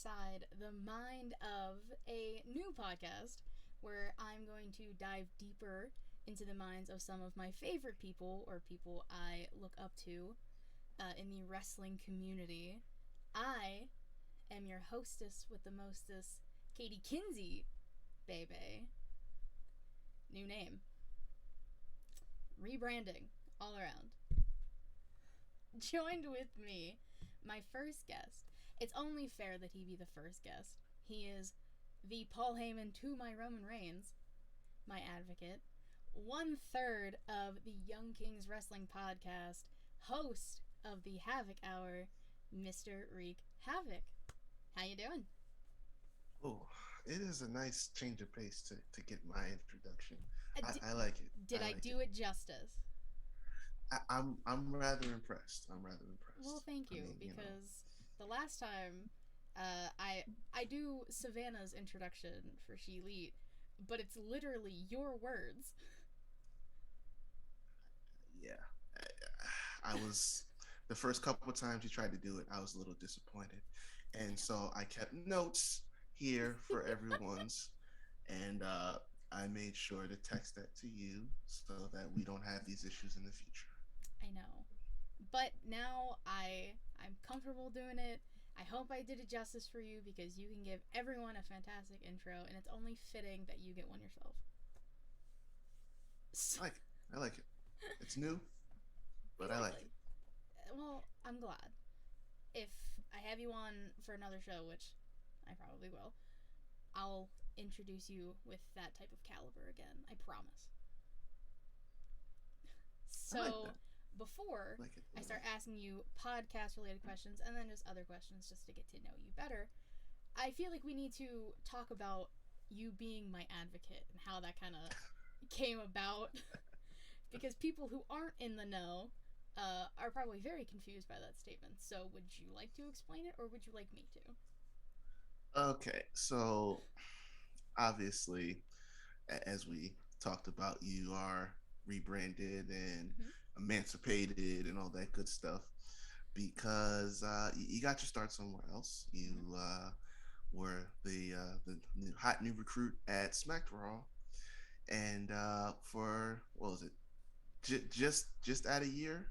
inside the mind of a new podcast where I'm going to dive deeper into the minds of some of my favorite people or people I look up to in the wrestling community. I am your hostess with the mostest, Katie Kinsey, baby. New name. Rebranding all around. Joined with me, my first guest. It's only fair that he be the first guest. He is the Paul Heyman to my Roman Reigns, my advocate, 1/3 of the Young Kings Wrestling Podcast, host of the Havoc Hour, Mr. Riq Havok. How you doing? Oh, it is a nice change of pace to get my introduction. D- I like it. did I I like do it. it justice? I'm rather impressed. I'm rather Well, impressed. thank I you, mean, because the last time I do Savannah's introduction for ShElite, but it's literally your words. yeah. I was the first couple of times you tried to do it, I was a little disappointed, and so I kept notes here for everyone's, and I made sure to text that to you so that we don't have these issues in the future. I know. But now I'm comfortable doing it. I hope I did it justice for you because you can give everyone a fantastic intro and it's only fitting that you get one yourself. I like it. I like it. It's new, but I like Exactly. it. Well, I'm glad. If I have you on for another show, which I probably will, I'll introduce you with that type of caliber again. I promise. I like So, that. before I like it. I start asking you podcast related questions and then just other questions just to get to know you better, I feel like we need to talk about you being my advocate and how that kind of came about. Because people who aren't in the know are probably very confused by that statement. So, would you like to explain it or would you like me to? Okay, so obviously, as we talked about, you are rebranded and Mm-hmm. emancipated and all that good stuff because you got your start somewhere else. Mm-hmm. You were the new, hot new recruit at Smack Raw, and for what was it? Just at a year.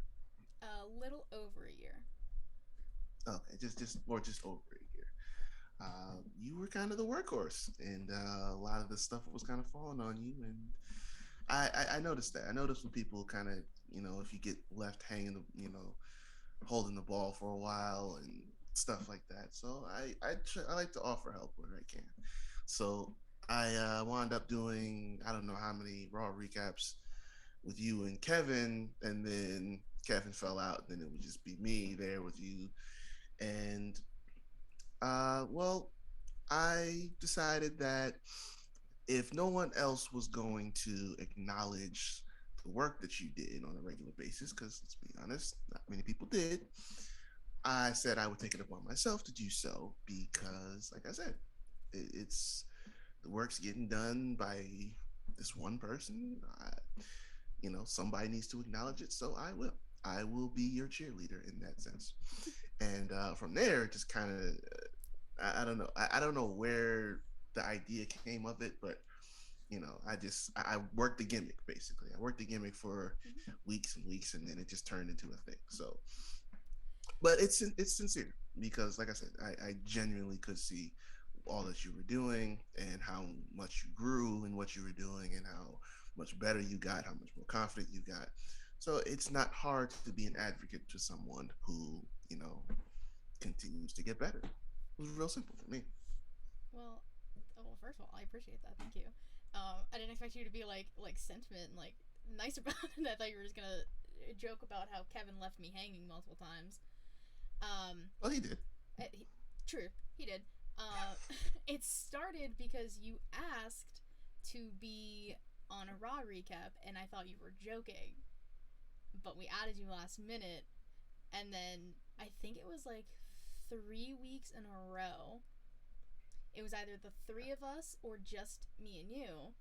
A little over a year. Okay, just over a year. You were kind of the workhorse, and a lot of the stuff was kind of falling on you. And I noticed that. I noticed when people kind of, if you get left hanging, holding the ball for a while and stuff like that. So I like to offer help where I can. So I wound up doing I don't know how many Raw recaps with you and Kevin, and then Kevin fell out, and then it would just be me there with you. And well, I decided that if no one else was going to acknowledge the work that you did on a regular basis, because let's be honest, not many people did, I said I would take it upon myself to do so because, like I said, it's the work's getting done by this one person. Somebody needs to acknowledge it, so I will. I will be your cheerleader in that sense. And from there, just kind of, I don't know. I don't know where the idea came of it, but I worked the gimmick basically. I worked the gimmick for Mm-hmm. weeks and weeks, and then it just turned into a thing. So, but it's sincere because, like I said, I genuinely could see all that you were doing and how much you grew in what you were doing and how much better you got, how much more confident you got. So it's not hard to be an advocate to someone who continues to get better. It was real simple for me. Well, well, first of all, I appreciate that. Thank you. I didn't expect you to be like sentiment and like nice about it. I thought you were just gonna joke about how Kevin left me hanging multiple times. Um, Well, he did. he, true, he did. Uh, it started because you asked to be on a Raw recap, and I thought you were joking. But we added you last minute, and then I think it was like 3 weeks in a row. It was either the three of us or just me and you,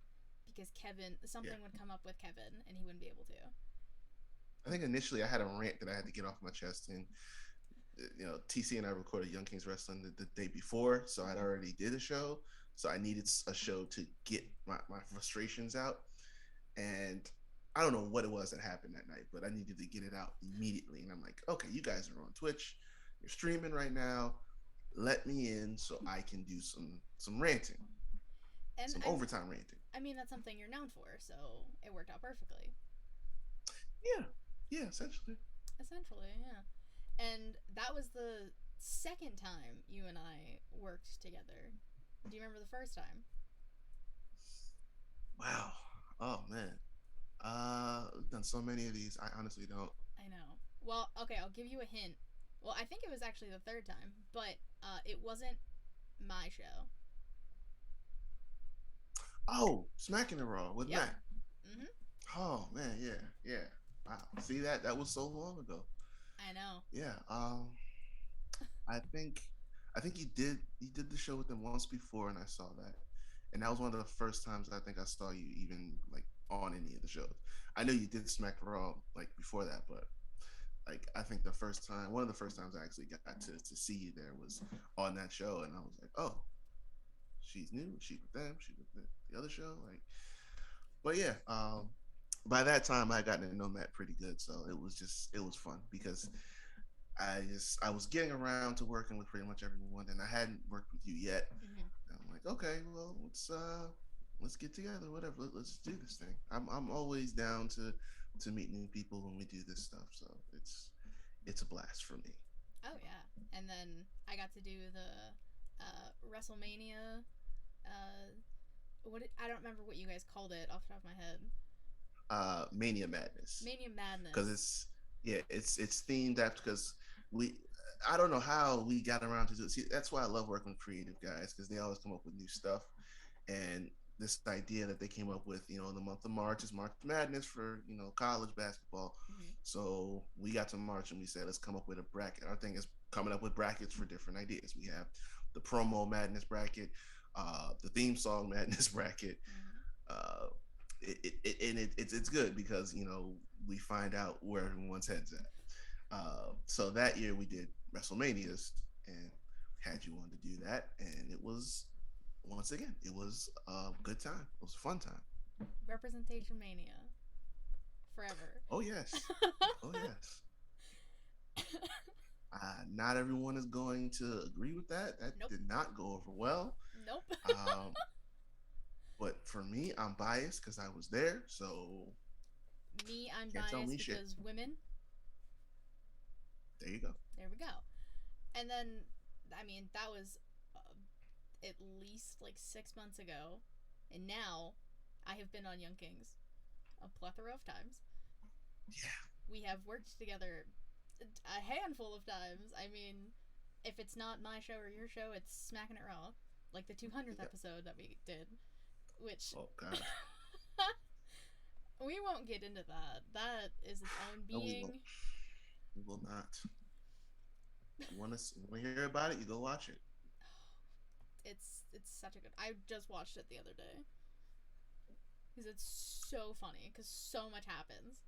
because Kevin Yeah. something would come up with Kevin, and he wouldn't be able to. I think initially I had a rant that I had to get off my chest, and TC and I recorded Young Kings Wrestling the day before, so I'd Mhm. already did a show. So I needed a show to get my frustrations out. And I don't know what it was that happened that night, but I needed to get it out immediately. And I'm like, okay, you guys are on Twitch, you're streaming right now. Let me in so I can do some ranting, And some overtime ranting. I mean that's something you're known for, so it worked out perfectly. Yeah, yeah, essentially. Essentially, yeah. And that was the second time you and I worked together. Do you remember the first time? Wow. Oh man. We've done so many of these. I honestly don't. I know. Well, okay, I'll give you a hint. Well, I think it was actually the third time, but it wasn't my show. Oh, Smacking the Raw with Yep. Matt. Mhm. Oh man, yeah, yeah. Wow. See that was so long ago. I know. Yeah. I think I think you did the show with them once before, and I saw that, and that was one of the first times I think I saw you even like on any of the shows. I know you did Smack Raw like before that, but like I think one of the first times I actually got to see you there was on that show, and I was like, oh, she's new. She with them. She with the other show. Like, but yeah. By that time, I had gotten to know Matt pretty good, so it was fun because I was getting around to working with pretty much everyone, and I hadn't worked with you yet. Mhm. And I'm like, okay, well, let's get together, whatever. Let's do this thing. I'm always down to meet new people when we do this stuff. So it's a blast for me. Oh yeah. And then I got to do the WrestleMania. I don't remember what you guys called it off the top of my head. Mania Madness, Mania because Madness. it's themed after because we I don't know how we got around to do it. See, that's why I love working with creative guys because they always come up with new stuff. And this idea that they came up with, in the month of March is March Madness for college basketball. Mhm. So we got to March and we said let's come up with a bracket. Our thing is coming up with brackets for different ideas. We have the promo Madness bracket, the theme song Madness bracket. Mhm. Uh, it's good because we find out where everyone's heads at. So that year we did WrestleManias and had you on to do that, and it was once again it was a good time. It was a fun time. Representation Mania. Forever. Oh yes, oh yes. Not everyone is going to agree with that. That Nope. did not go over well. Nope. Um, but for me, I'm biased because I was there, so Me, I'm can't tell biased me shit. because women. There you go. There we go. And then, I mean, that was at least like 6 months ago. And now I have been on Young Kings a plethora of times. Yeah, We have worked together a handful of times. I mean, if it's not my show or your show, it's Smacking It Raw. Like the 200th yeah. episode that we did, which Oh God, we won't get into that. That is its own no, we won't. being. We will not. You want to hear about it? You go watch it. It's such a good. I just watched it the other day because it's so funny because so much happens.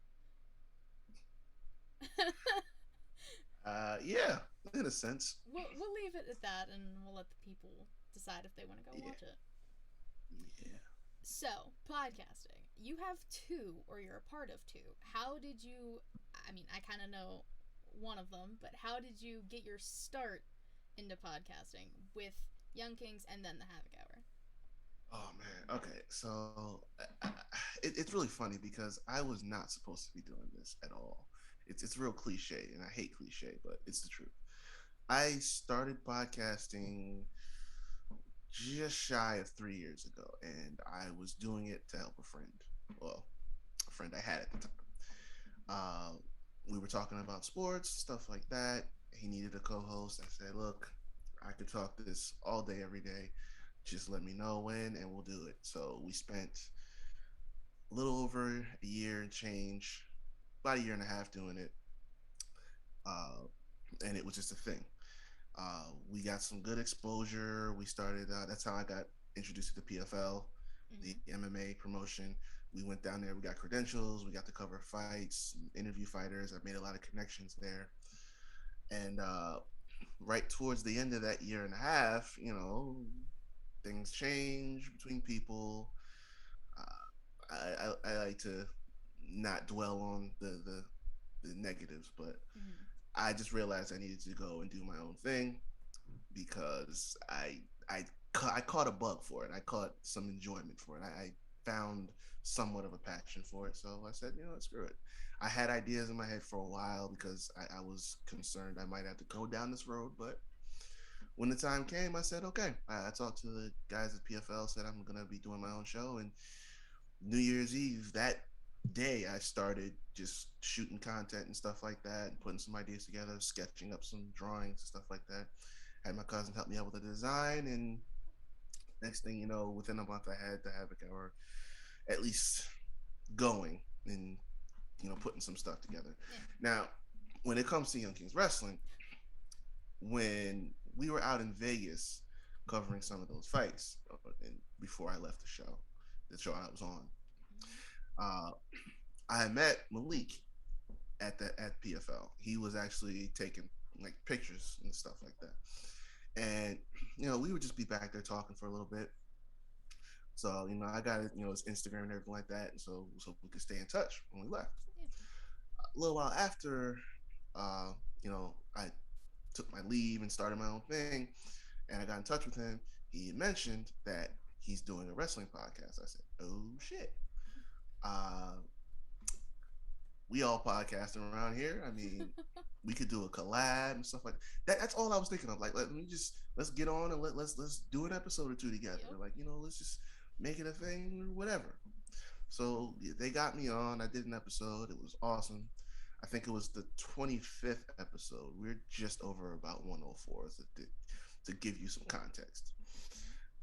Yeah, in a sense. We'll leave it at that, and we'll let the people decide if they want to go Yeah, watch it. yeah. So, podcasting. You have two, or you're a part of two. How did you? I mean, I kind of know one of them, but how did you get your start into podcasting with Young Kings and then the Havoc Hour? Oh man. Okay. So it's really funny because I was not supposed to be doing this at all. It's real cliche, and I hate cliche, but it's the truth. I started podcasting just shy of 3 years ago, and I was doing it to help a friend. Well, a friend I had at the time. Uh, we were talking about sports, stuff like that. He needed a co-host. I said, "Look, I could talk this all day, every day. Just let me know when, and we'll do it." So we spent a little over a year and change, about a year and a half doing it, uh, and it was just a thing. We got some good exposure. We started. That's how I got introduced to the PFL, the Mm-hmm. MMA promotion. We went down there. We got credentials. We got to cover fights, interview fighters. I made a lot of connections there, And right towards the end of that year and a half, things change between people. I like to not dwell on the negatives, but Mm-hmm. I just realized I needed to go and do my own thing because I I caught a bug for it. I caught some enjoyment for it. I found somewhat of a passion for it. So I said, screw it. I had ideas in my head for a while because I was concerned I might have to go down this road. But when the time came, I said, okay. I talked to the guys at PFL, said I'm going to be doing my own show. And New Year's Eve, that day, I started just shooting content and stuff like that and putting some ideas together, sketching up some drawings and stuff like that. Had my cousin help me out with the design, and next thing you know, within a month, I had the Havoc Hour at least going and putting some stuff together. Yeah. Now, when it comes to Young Kings Wrestling, when we were out in Vegas covering some of those fights, and before I left the show I was on, Mm-hmm. uh, I met Malik at PFL. He was actually taking like pictures and stuff like that, and we would just be back there talking for a little bit. So I got his Instagram and everything like that, and so we could stay in touch when we left. Yeah. A little while after, I took my leave and started my own thing, and I got in touch with him. He mentioned that he's doing a wrestling podcast. I said, "Oh shit." Uh, we all podcasting around here. I mean, we could do a collab and stuff like that. That's all I was thinking of. Like, let's get on and let's do an episode or two together. Yep. Like, let's just make it a thing or whatever. So yeah, they got me on. I did an episode. It was awesome. I think it was the 25th episode. We're just over about 104 to give you some context.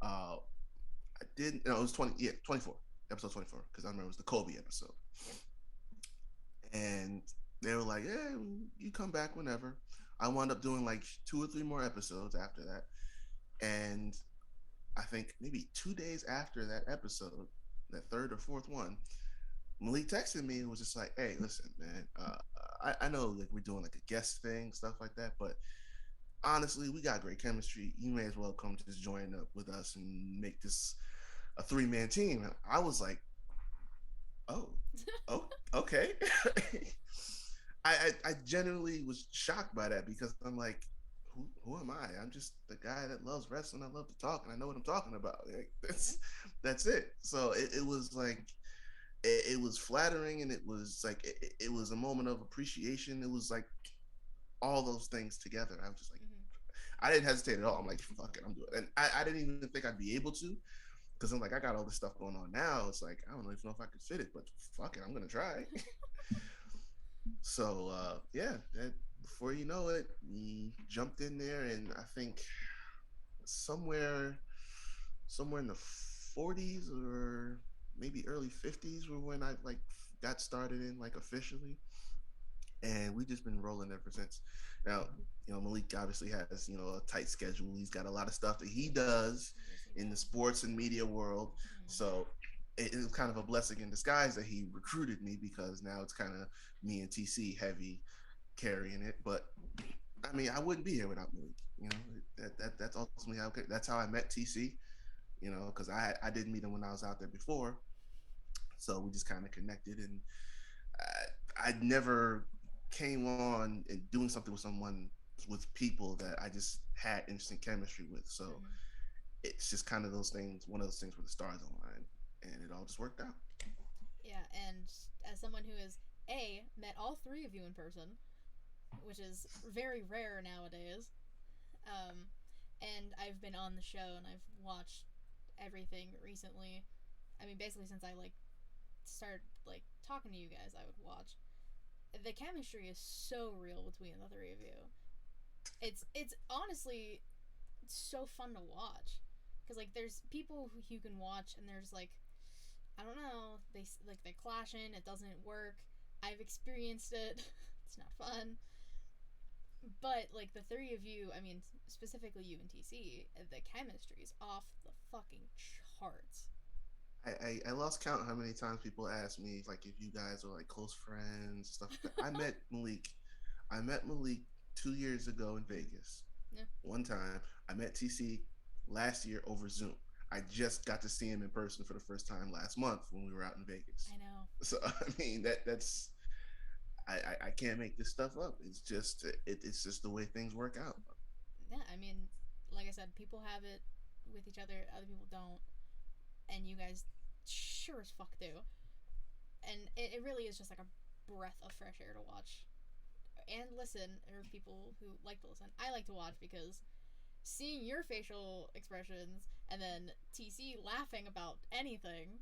Mm-hmm. I didn't. No, it was 20. Yeah, 24. Episode 24 because I remember it was the Kobe episode. Yep. And they were like, "Yeah, you come back whenever." I wound up doing like 2 or 3 more episodes after that, and I think maybe 2 days after that episode, that third or fourth one, Malik texted me and was just like, "Hey, listen, man, I know like we're doing like a guest thing, stuff like that, but honestly, we got great chemistry. You may as well come just join up with us and make this a 3-man team." And I was like, "Oh, oh, okay." I genuinely was shocked by that because I'm like, who am I? I'm just the guy that loves wrestling. I love to talk and I know what I'm talking about. Like, Yeah. that's it. So it was like it was flattering and it was like it was a moment of appreciation. It was like all those things together. I was just like, Mm-hmm. I didn't hesitate at all. I'm like, fuck it, I'm doing it. And I didn't even think I'd be able to because I'm like, I got all this stuff going on now. It's like, I don't even know if I could fit it, but fuck it, I'm going to try. So, yeah, before you know it, we jumped in there. And I think somewhere, somewhere in the 40s or maybe early 50s were when I like got started in like officially, and we just been rolling ever since. Now, Malik obviously has a tight schedule. He's got a lot of stuff that he does Yes, he in the does. sports and media world. Mm-hmm. So it was kind of a blessing in disguise that he recruited me because now it's kind of me and TC heavy carrying it. But I mean, I wouldn't be here without Malik. That's ultimately how that's how I met TC. Because I didn't meet him when I was out there before, so we just kind of connected, and I never came on and doing something with someone with people that I just had instant chemistry with. So Mm-hmm. it's just kind of those things, one of those things where the stars align, and it all just worked out. Yeah, and as someone who has met all three of you in person, which is very rare nowadays, um, and I've been on the show and I've watched everything recently. I mean, basically since I like started like talking to you guys, I would watch. The chemistry is so real between the three of you. It's honestly so fun to watch because like there's people who you can watch and there's like I don't know they clash in it doesn't work. I've experienced it. It's not fun. But like the three of you, I mean specifically you and TC, the chemistry's off the fucking charts. I lost count how many times people ask me like if you guys are like close friends stuff like that. I met Malik. I met Malik 2 years ago in Vegas. Yeah, One time, I met TC last year over Zoom. I just got to see him in person for the first time last month when we were out in Vegas. I know. So I mean that's I can't make this stuff up. It's just the way things work out. Yeah, I mean, like I said, people have it with each other, other people don't, and you guys sure as fuck do. And it really is just like a breath of fresh air to watch and listen, or people who like to listen. I like to watch because seeing your facial expressions and then TC laughing about anything,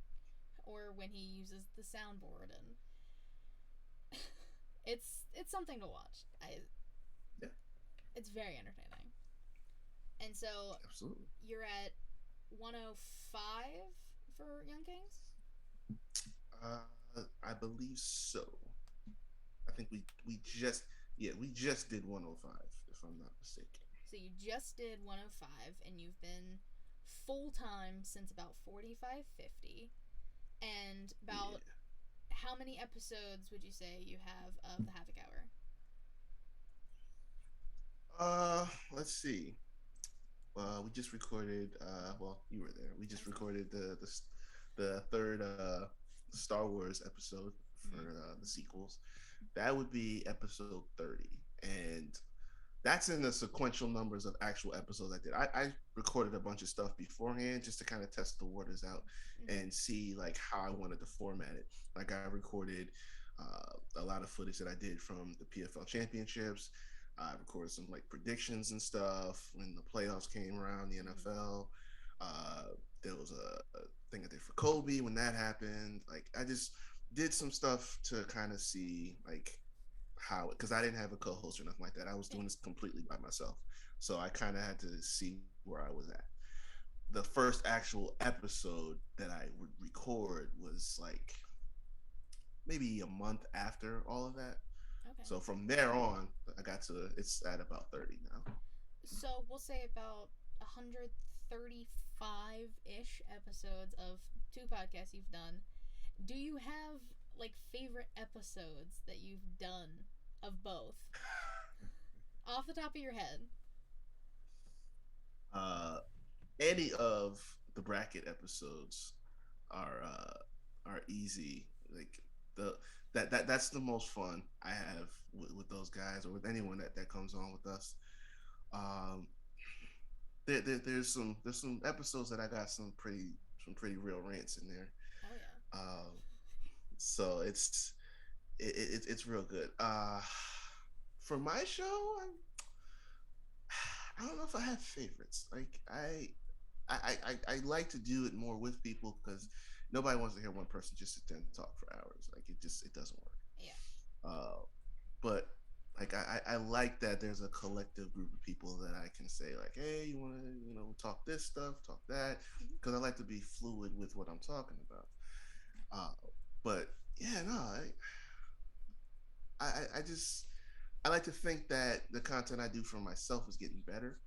or when he uses the soundboard, and it's something to watch. Yeah, It's very entertaining. And so absolutely. you're at 105 for Young Kings. I believe so. I think we just yeah we just did 105 if I'm not mistaken. So you just did 105, and you've been full time since about 45, 50. And about Yeah. how many episodes would you say you have of the Havoc Hour? Let's see. We just recorded. Well, you were there. We I just was there. recorded the third Star Wars episode Mm-hmm. for the sequels. That would be episode 30, and that's in the sequential numbers of actual episodes I did. I recorded a bunch of stuff beforehand just to kind of test the waters out Mm-hmm. and see like how I wanted to format it. Like I recorded a lot of footage that I did from the PFL championships. I recorded some like predictions and stuff when the playoffs came around, the Mm-hmm. NFL. Uh, there was a thing I did for Kobe when that happened. Like I just did some stuff to kind of see like how, because I didn't have a co-host or nothing like that. I was Yeah. doing this completely by myself, so I kind of had to see where I was at. The first actual episode that I would record was like maybe a month after all of that. Okay. So from there on, I got to it's at about 30 now. So we'll say about 135 ish episodes of two podcasts you've done. Do you have like favorite episodes that you've done of both off the top of your head? Uh, any of the bracket episodes are easy. Like the that's the most fun I have with those guys or with anyone that comes on with us. Um, there's some episodes that I got some pretty real rants in there. Oh yeah. So it's real good. For my show, I don't know if I have favorites. Like I like to do it more with people because nobody wants to hear one person just sit there and talk for hours. Like it doesn't work. Yeah. Uh, but like I like that there's a collective group of people that I can say like, hey, you want to talk this stuff, talk that, Mm-hmm. because I like to be fluid with what I'm talking about. But yeah, no, I just I like to think that the content I do for myself is getting better,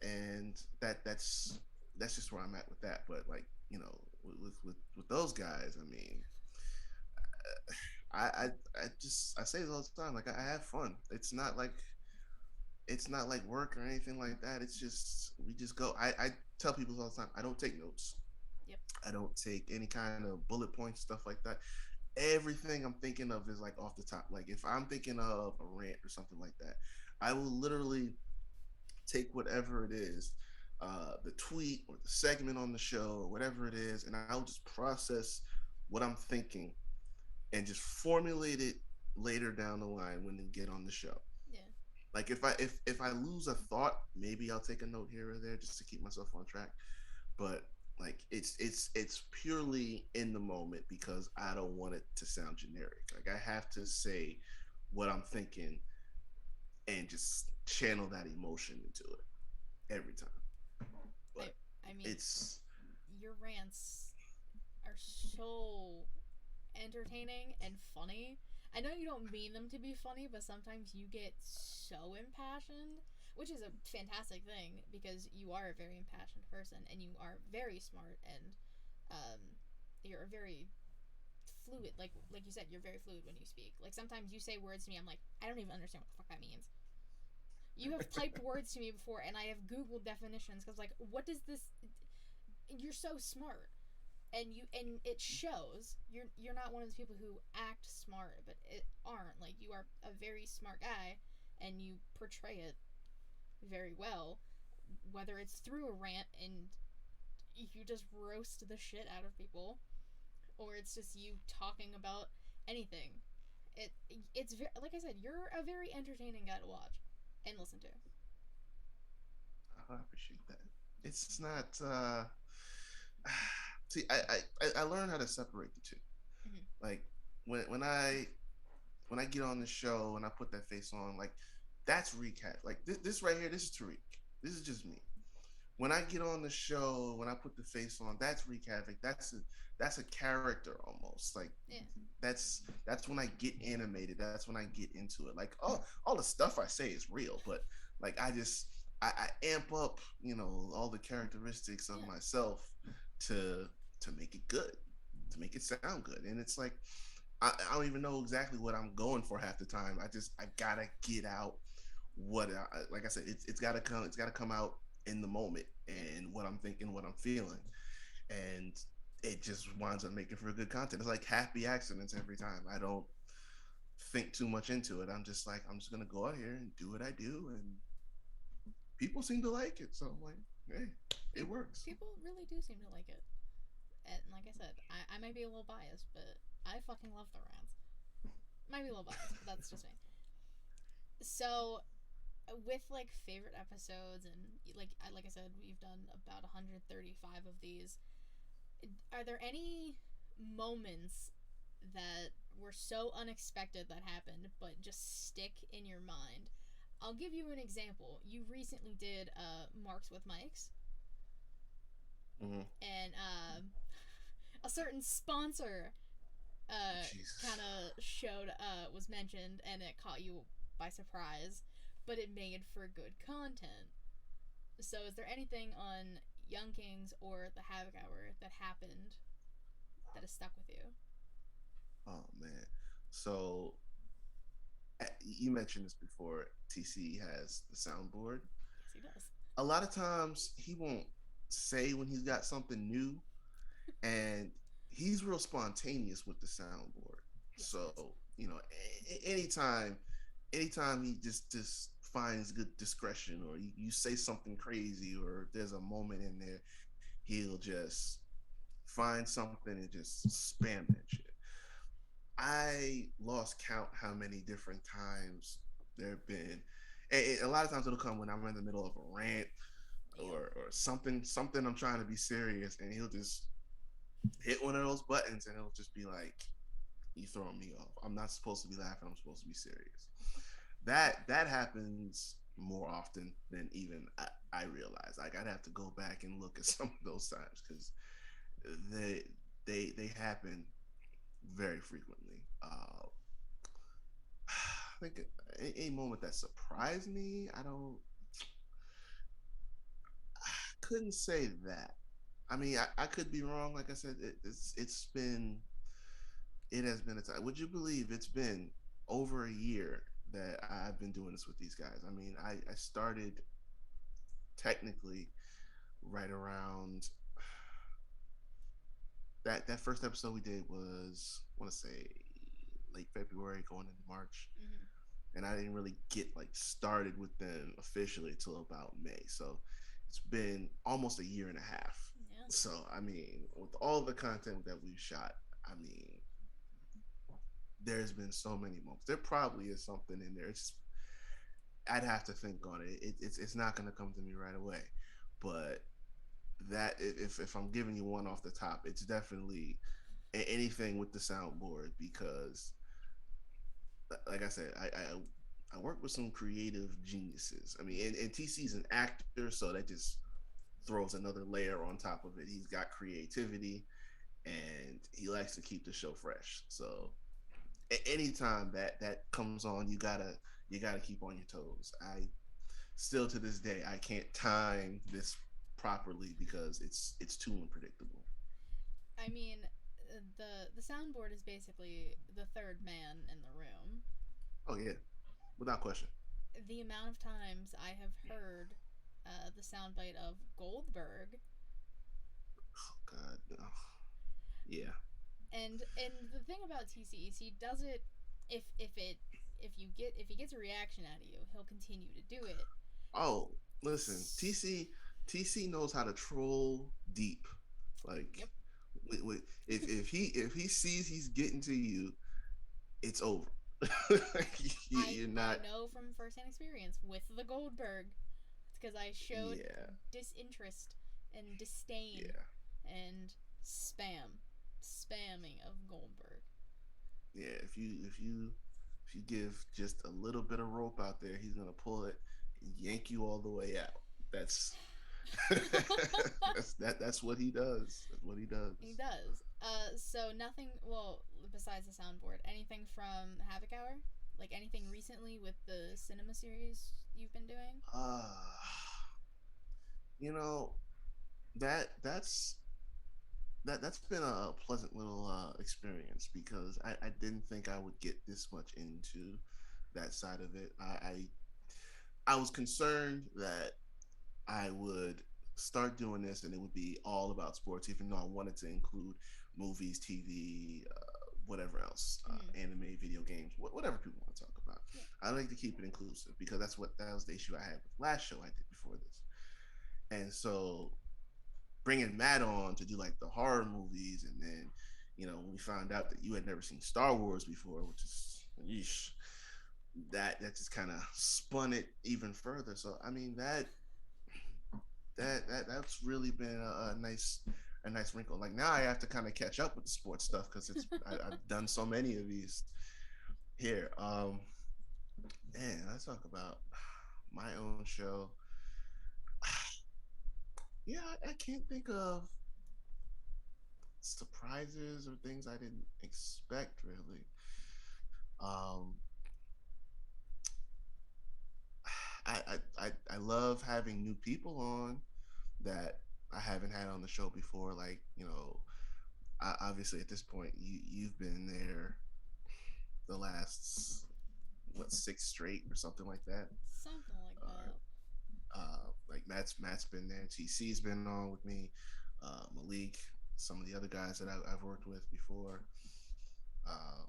and that's just where I'm at with that. But like with those guys, I mean, I say this all the time. Like I have fun. It's not like work or anything like that. It's just we just go. I tell people all the time. I don't take notes. Yep. I don't take any kind of bullet points stuff like that. Everything I'm thinking of is like off the top. Like if I'm thinking of a rant or something like that, I will literally take whatever it is, the tweet or the segment on the show or whatever it is, and I'll just process what I'm thinking and just formulate it later down the line when we get on the show. Yeah. Like if I lose a thought, maybe I'll take a note here or there just to keep myself on track. But like it's purely in the moment because I don't want it to sound generic. Like I have to say what I'm thinking and just channel that emotion into it every time. I But I mean, it's your rants are so entertaining and funny. I know you don't mean them to be funny, but sometimes you get so impassioned, which is a fantastic thing because you are a very impassioned person and you are very smart, and um, you're very fluid. Like you said, you're very fluid when you speak. Like sometimes you say words to me, I'm like, I don't even understand what the fuck that means. You have typed words to me before, and I have Googled definitions because, like, what does this? You're so smart, and it shows. You're not one of those people who act smart but it aren't. Like, you are a very smart guy, and you portray it very well. Whether it's through a rant and you just roast the shit out of people, or it's just you talking about anything. It it's very, like I said, you're a very entertaining guy to watch and listen to. I appreciate that. It's not. See, I learned how to separate the two. Mm-hmm. Like when I get on the show and I put that face on, like that's recap. Like this right here, this is Tariq. This is just me. When I get on the show, when I put the face on, that's Riq Havok. That's a character almost. Like Yeah. that's when I get animated. That's when I get into it. Like all the stuff I say is real, but like I amp up, all the characteristics of Yeah. myself to to make it good, to make it sound good. And it's like I don't even know exactly what I'm going for half the time. I gotta get out like I said, it's gotta come. It's gotta come out in the moment Yeah. and what I'm thinking, what I'm feeling, and it just winds up making for good content. It's like happy accidents every time. I don't think too much into it. I'm just like I'm just gonna go out here and do what I do, and people seem to like it. So I'm like, hey, it works. People really do seem to like it. And like I said, I might be a little biased, but I fucking love the rants. Might be a little biased, but that's just me. So, with like favorite episodes and like I said, we've done about 135 of these. Are there any moments that were so unexpected that happened but just stick in your mind? I'll give you an example. You recently did Marks with Mikes, Mm-hmm. and a certain sponsor Jesus. kind of showed was mentioned, and it caught you by surprise, but it made for good content. So, is there anything on Young Kings or the Havoc Hour that happened that has stuck with you? Oh man. So you mentioned this before. TC has the soundboard. Yes, he does. A lot of times he won't say when he's got something new, and he's real spontaneous with the soundboard. Yes, he is. So anytime, anytime he just finds good discretion, or you say something crazy, or there's a moment in there, he'll just find something and just spam that shit. I lost count how many different times there have been. And a lot of times it'll come when I'm in the middle of a rant Yep. or something I'm trying to be serious, and he'll just hit one of those buttons and it'll just be like, you throwing me off. I'm not supposed to be laughing. I'm supposed to be serious. That happens more often than even I realize. Like I'd have to go back and look at some of those times because they they happen very frequently. I think a moment that surprised me. Couldn't say that. I mean, I could be wrong. Like I said, it has been a time. Would you believe it's been over a year that I've been doing this with these guys? I mean, I started technically right around that first episode we did was I want to say late February going into March, Mm-hmm. and I didn't really get like started with them officially until about May. So it's been almost a year and a half. Yeah. So I mean, with all the content that we've shot, I mean, there's been so many moments. There probably is something in there. I'd have to think on it. It's not going to come to me right away, but that if I'm giving you one off the top, it's definitely anything with the soundboard because, like I said, I work with some creative geniuses. I mean, and TC's an actor, so that just throws another layer on top of it. He's got creativity, and he likes to keep the show fresh. So anytime that comes on, you gotta keep on your toes. I still to this day I can't time this properly because it's too unpredictable. I mean, the soundboard is basically the third man in the room. Oh yeah, without question. the amount of times I have heard the soundbite of Goldberg, Oh God, no. Yeah. and the thing about TC is he does it if if he gets a reaction out of you, he'll continue to do it. Oh, listen, TC knows how to troll deep. Like, Yep. if he sees he's getting to you, it's over. You're I not. know from firsthand experience with the Goldberg. It's because I showed Yeah, disinterest and disdain yeah, and spamming of Goldberg. yeah. If you give just a little bit of rope out there, he's gonna pull it and yank you all the way out. That's that's what he does. That's what he He does. does. So nothing. Well, besides the soundboard, anything from Havoc Hour, like anything recently with the cinema series you've been doing. You know that's that's been a pleasant little experience because I didn't think I would get this much into that side of it. I was concerned that I would start doing this and it would be all about sports, even though I wanted to include movies, TV, whatever else, Mm, anime, video games, whatever people want to talk about. yeah. I like to keep it inclusive because that was the issue I had with last show I did before this. And so bringing Matt on to do like the horror movies, and then when we found out that you had never seen Star Wars before, which is yeesh, that just kind of spun it even further. So I mean that's really been a nice wrinkle. Like now I have to kind of catch up with the sports stuff because I've done so many of these here. Man, let's talk about my own show. Yeah, I can't think of surprises or things I didn't expect really. Um, I love having new people on that I haven't had on the show before. Like obviously at this point you've been there the last what 6 straight or something like that. Something like that. Like Matt's been there. TC's been on with me. Malik, some of the other guys that I've worked with before. Uh,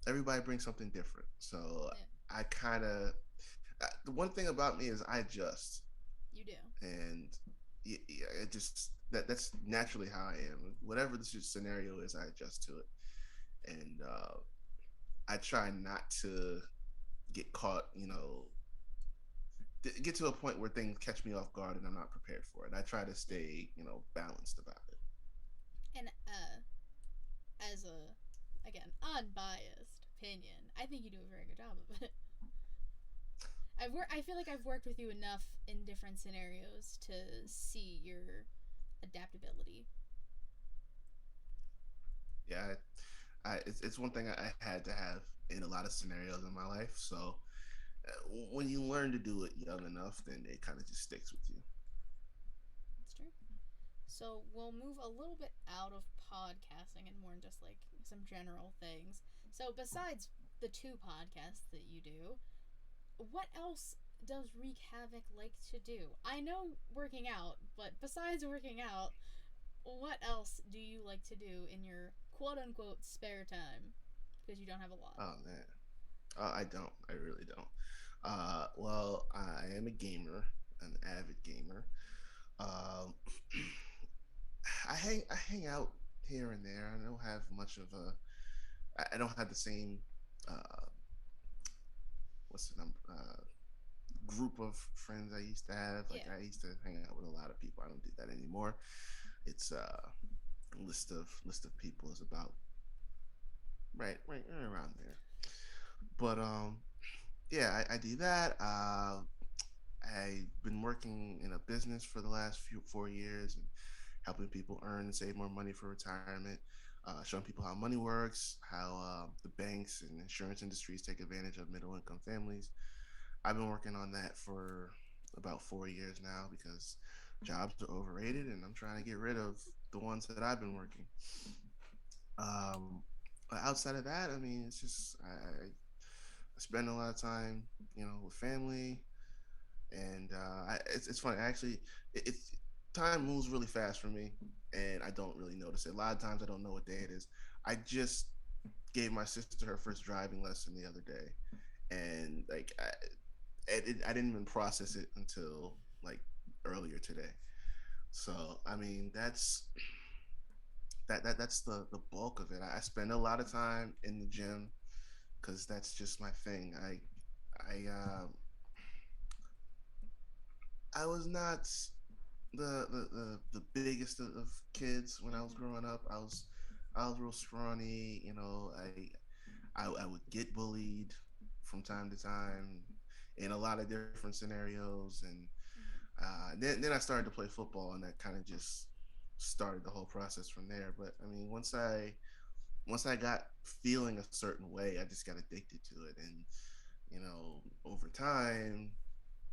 Everybody brings something different. So Yeah, I kind of the one thing about me is I adjust, you do. and it just that's naturally how I am. Whatever the scenario is, I adjust to it, and I try not to get caught. Get to a point where things catch me off guard and I'm not prepared for it. I try to Yeah. stay balanced about it. And as a again unbiased opinion, I think you do a very good job of it. I feel like I've worked with you enough in different scenarios to see your adaptability. Yeah, it's one thing I had to have in a lot of scenarios in my life. So when you learn to do it young enough, then it kind of just sticks with you. That's true. So we'll move a little bit out of podcasting and more in just like some general things. So besides the two podcasts that you do, what else does Riq Havok like to do? I know working out, but besides working out, what else do you like to do in your quote unquote spare time? Because you don't have a lot. Oh man, I don't. I really don't. Well, I am a gamer, an avid gamer. Um, I hang out here and there. I don't have much of a. I don't have the same. Uh, what's the number? Group of friends I used to have. Like Yeah. I used to hang out with a lot of people. I don't do that anymore. It's list of people is about right around there. But yeah, I do that. I've been working in a business for the last 4 years and helping people earn and save more money for retirement. Showing people how money works, how the banks and insurance industries take advantage of middle income families. I've been working on that for about 4 years now because jobs are overrated and I'm trying to get rid of the ones that I've been working. Um, but outside of that, I mean, it's just I spend a lot of time, with family, and it's funny. Actually, it's time moves really fast for me, and I don't really notice it. A lot of times, I don't know what day it is. I just gave my sister her first driving lesson the other day, and like I didn't even process it until like earlier today. So I mean, that's the bulk of it. I spend a lot of time in the gym because that's just my thing. I was not the biggest of kids when I was Mm-hmm. growing up. I was real scrawny. I would get bullied from time to time in a lot of different scenarios, and Mm-hmm. then I started to play football, and that kind of just started the whole process from there. But I mean, once I got feeling a certain way, I just got addicted to it, and over time,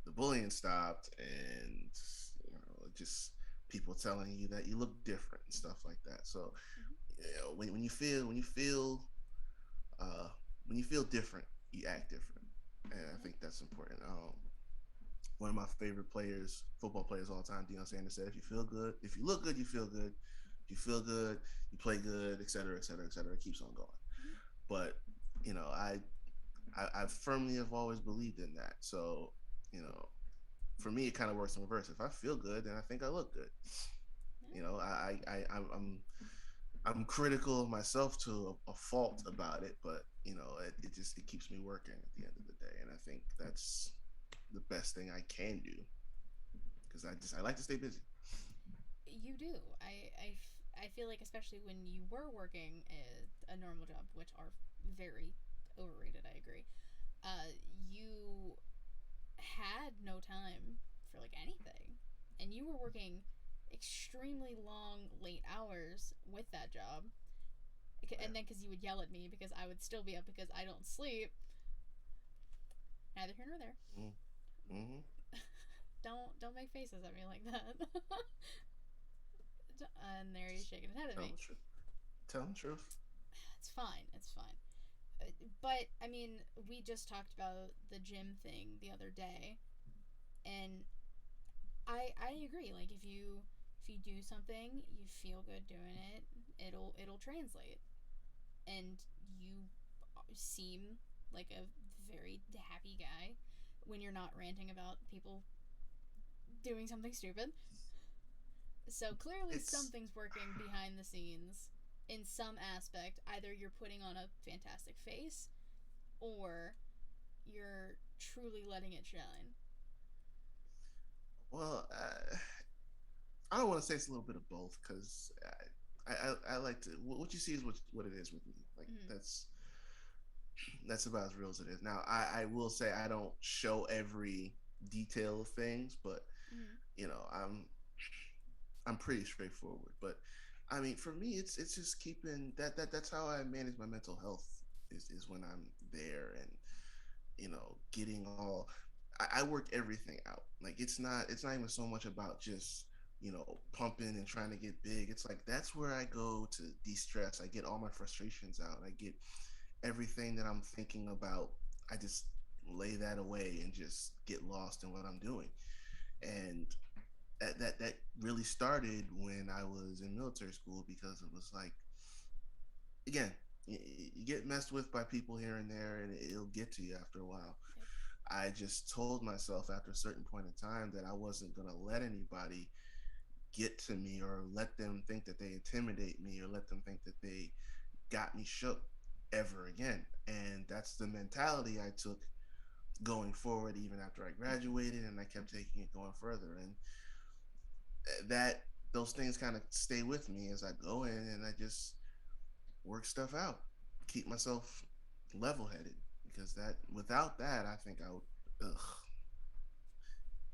the bullying stopped, and just people telling you that you look different and stuff like that. So Mm-hmm. uh, when you feel different, you act different, and I Yep. think that's important. One of my favorite players, football players all the time, Deion Sanders said, "If you feel good, if you look good, you feel good. If you feel good, you play good, et cetera, et cetera, et cetera." It keeps on going. Mm-hmm. But I firmly have always believed in that. So you know, for me, it kind of works in reverse. If I feel good, then I think I look good. Yeah. I'm critical of myself to a fault about it, but it keeps me working at the end of the day, and I think that's the best thing I can do because I like to stay busy. You do. I feel like, especially when you were working a normal job, which are very overrated, I agree. You had no time for like anything, and you were working extremely long, late hours with that job. Yeah. And then because you would yell at me because I would still be up because I don't sleep. Neither here nor there. Mm-hmm. Don't make faces at me like that. And there he's shaking his head at Tell me. the truth. Tell the truth. It's fine. It's fine. But I mean, we just talked about the gym thing the other day, and I agree. Like if you do something, you feel good doing it. It'll translate, and you seem like a very happy guy when you're not ranting about people doing something stupid. So clearly It's something's working behind the scenes in some aspect. Either you're putting on a fantastic face or you're truly letting it shine. well, I don't want to say it's a little bit of both because I like to what you see is what it is with me. Like Mm-hmm. that's about as real as it is. Now I will say I don't show every detail of things, but Mm-hmm. you know I'm I'm pretty straightforward. But I mean, for me, it's just keeping that's how I manage my mental health is when I'm there and getting all I work everything out. Like it's not even so much about just pumping and trying to get big. It's like that's where I go to de-stress. I get all my frustrations out. I get everything that I'm thinking about. I just lay that away and just get lost in what I'm doing. And that really started when I was in military school because it was like again you get messed with by people here and there and it'll get to you after a while. Yep. I just told myself after a certain point in time that I wasn't going to let anybody get to me or let them think that they intimidate me or let them think that they got me shook ever again. And that's the mentality I took going forward even after I graduated and I kept taking it going further. And that those things kind of stay with me as I go in and I just work stuff out, keep myself level headed because that without that I think I would ugh,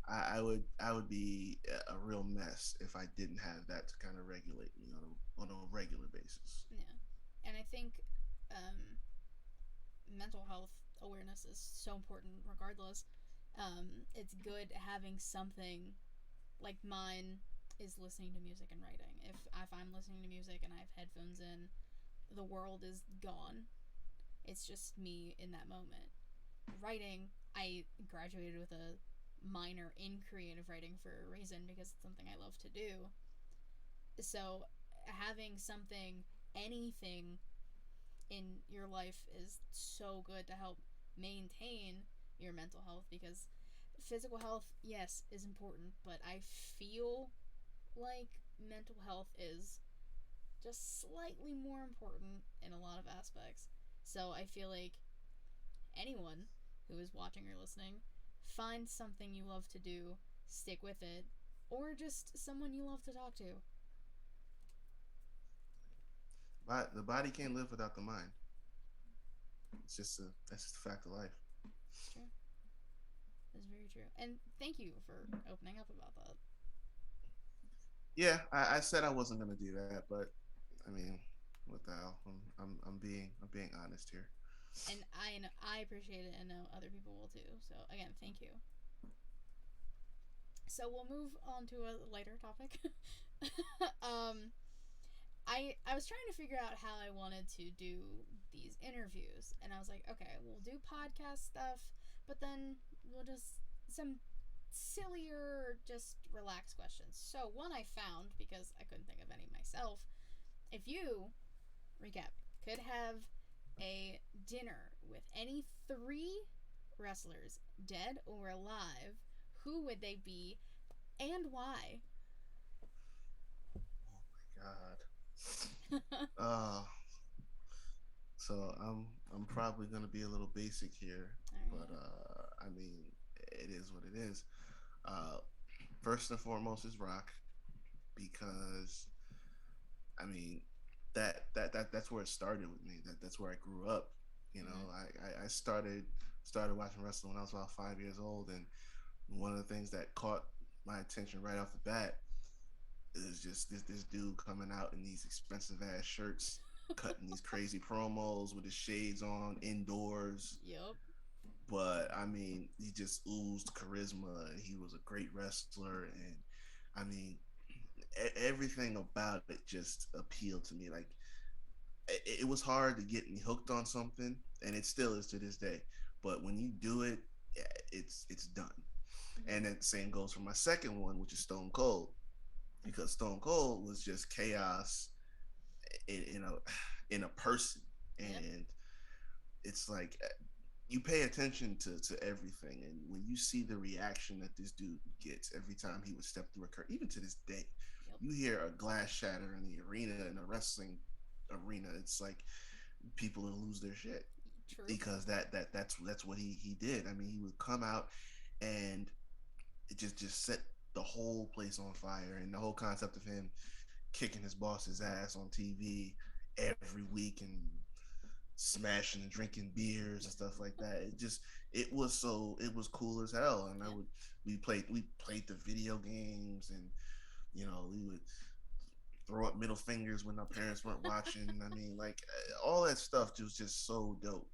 I would be a real mess if I didn't have that to kind of regulate me on a regular basis. Yeah. And I think um, mental health awareness is so important regardless. It's good having something like mine is listening to music and writing. If I'm listening to music and I have headphones in, the world is gone. It's just me in that moment. writing, I graduated with a minor in creative writing for a reason because it's something I love to do. So having something, anything in your life is so good to help maintain your mental health because physical health, yes, is important, but I feel like mental health is just slightly more important in a lot of aspects. So I feel like anyone who is watching or listening, find something you love to do, stick with it, or just someone you love to talk to. But the body can't live without the mind. That's just a fact of life. It's true. It's very true. And thank you for opening up about that. Yeah, I said I wasn't gonna do that, but I mean, what the hell? I'm being honest here. And I appreciate it and know other people will too. So again, thank you. So we'll move on to a lighter topic. um, I was trying to figure out how I wanted to do these interviews, and I was like, okay, we'll do podcast stuff, but then we'll just some sillier, just relaxed questions. So one I found because I couldn't think of any myself. If you recap could have a dinner with any three wrestlers, dead or alive, who would they be and why? God. Uh, so I'm probably gonna be a little basic here, All but right. I mean, it is what it is. Uh, First and foremost is rock because I mean that's where it started with me. That's where I grew up. You know, Mm-hmm. I started watching wrestling when I was about 5 years old, and one of the things that caught my attention right off the bat is just this dude coming out in these expensive ass shirts, cutting these crazy promos with his shades on indoors. Yup. But I mean, he just oozed charisma. He was a great wrestler, and I mean, everything about it just appealed to me. Like it was hard to get me hooked on something, and it still is to this day. But when you do it, it's done. Mm-hmm. And then the same goes for my second one, which is Stone Cold, because Stone Cold was just chaos in a person, Yep. and it's like you pay attention to everything, and when you see the reaction that this dude gets every time he would step through a curtain, even to this day, Yep. you hear a glass shatter in the arena in a wrestling arena. It's like people will lose their shit True. because that's what he did. I mean, he would come out and it just set the whole place on fire, and the whole concept of him kicking his boss's ass on TV every week and smashing and drinking beers and stuff like that. It was cool as hell. And I Yeah. would we played the video games, and we would throw up middle fingers when our parents weren't watching. I mean, like all that stuff was just so dope.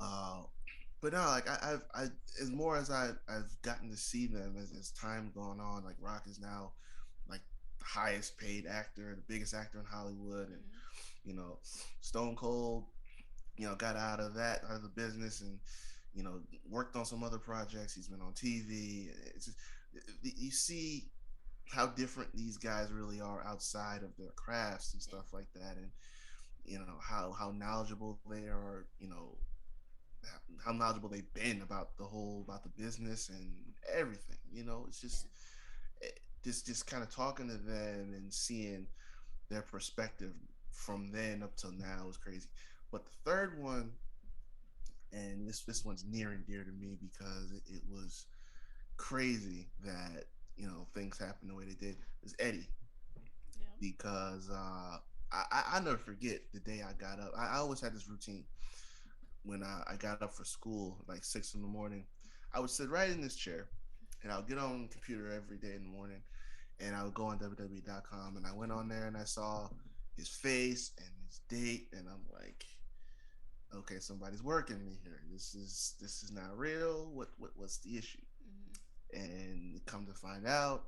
Uh, but no, like I as more as I've gotten to see them as time gone on, like Rock is now like the highest paid actor, the biggest actor in Hollywood, and Mm-hmm. you know, Stone Cold, got out of the business, and worked on some other projects. He's been on TV. It's just, you see how different these guys really are outside of their crafts and Yeah. stuff like that, and how knowledgeable they are. How knowledgeable they've been about the business and everything. It's Yeah. just kind of talking to them and seeing their perspective from then up till now is crazy. But the third one, and this one's near and dear to me because it was crazy that things happened the way they did, is Eddie. Yeah. Because I never forget the day I got up. I always had this routine when I got up for school, like 6 in the morning. I would sit right in this chair, and I would get on the computer every day in the morning, and I would go on www.com, and I went on there and I saw his face and his date, and I'm like, okay, somebody's working me here. This is not real. What's the issue? Mm-hmm. And come to find out,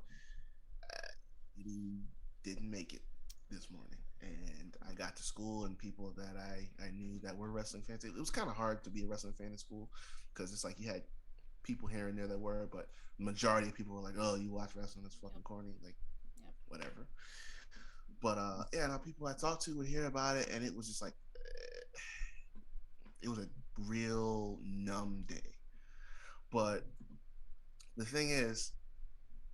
he didn't make it this morning. And I got to school and people that I knew that were wrestling fans. It was kind of hard to be a wrestling fan in school because it's like you had people here and there that were, but the majority of people were like, "Oh, you watch wrestling? That's fucking Yep. corny." Like Yep. whatever. But yeah, now people I talked to would hear about it, and it was just like it was a real numb day. But the thing is,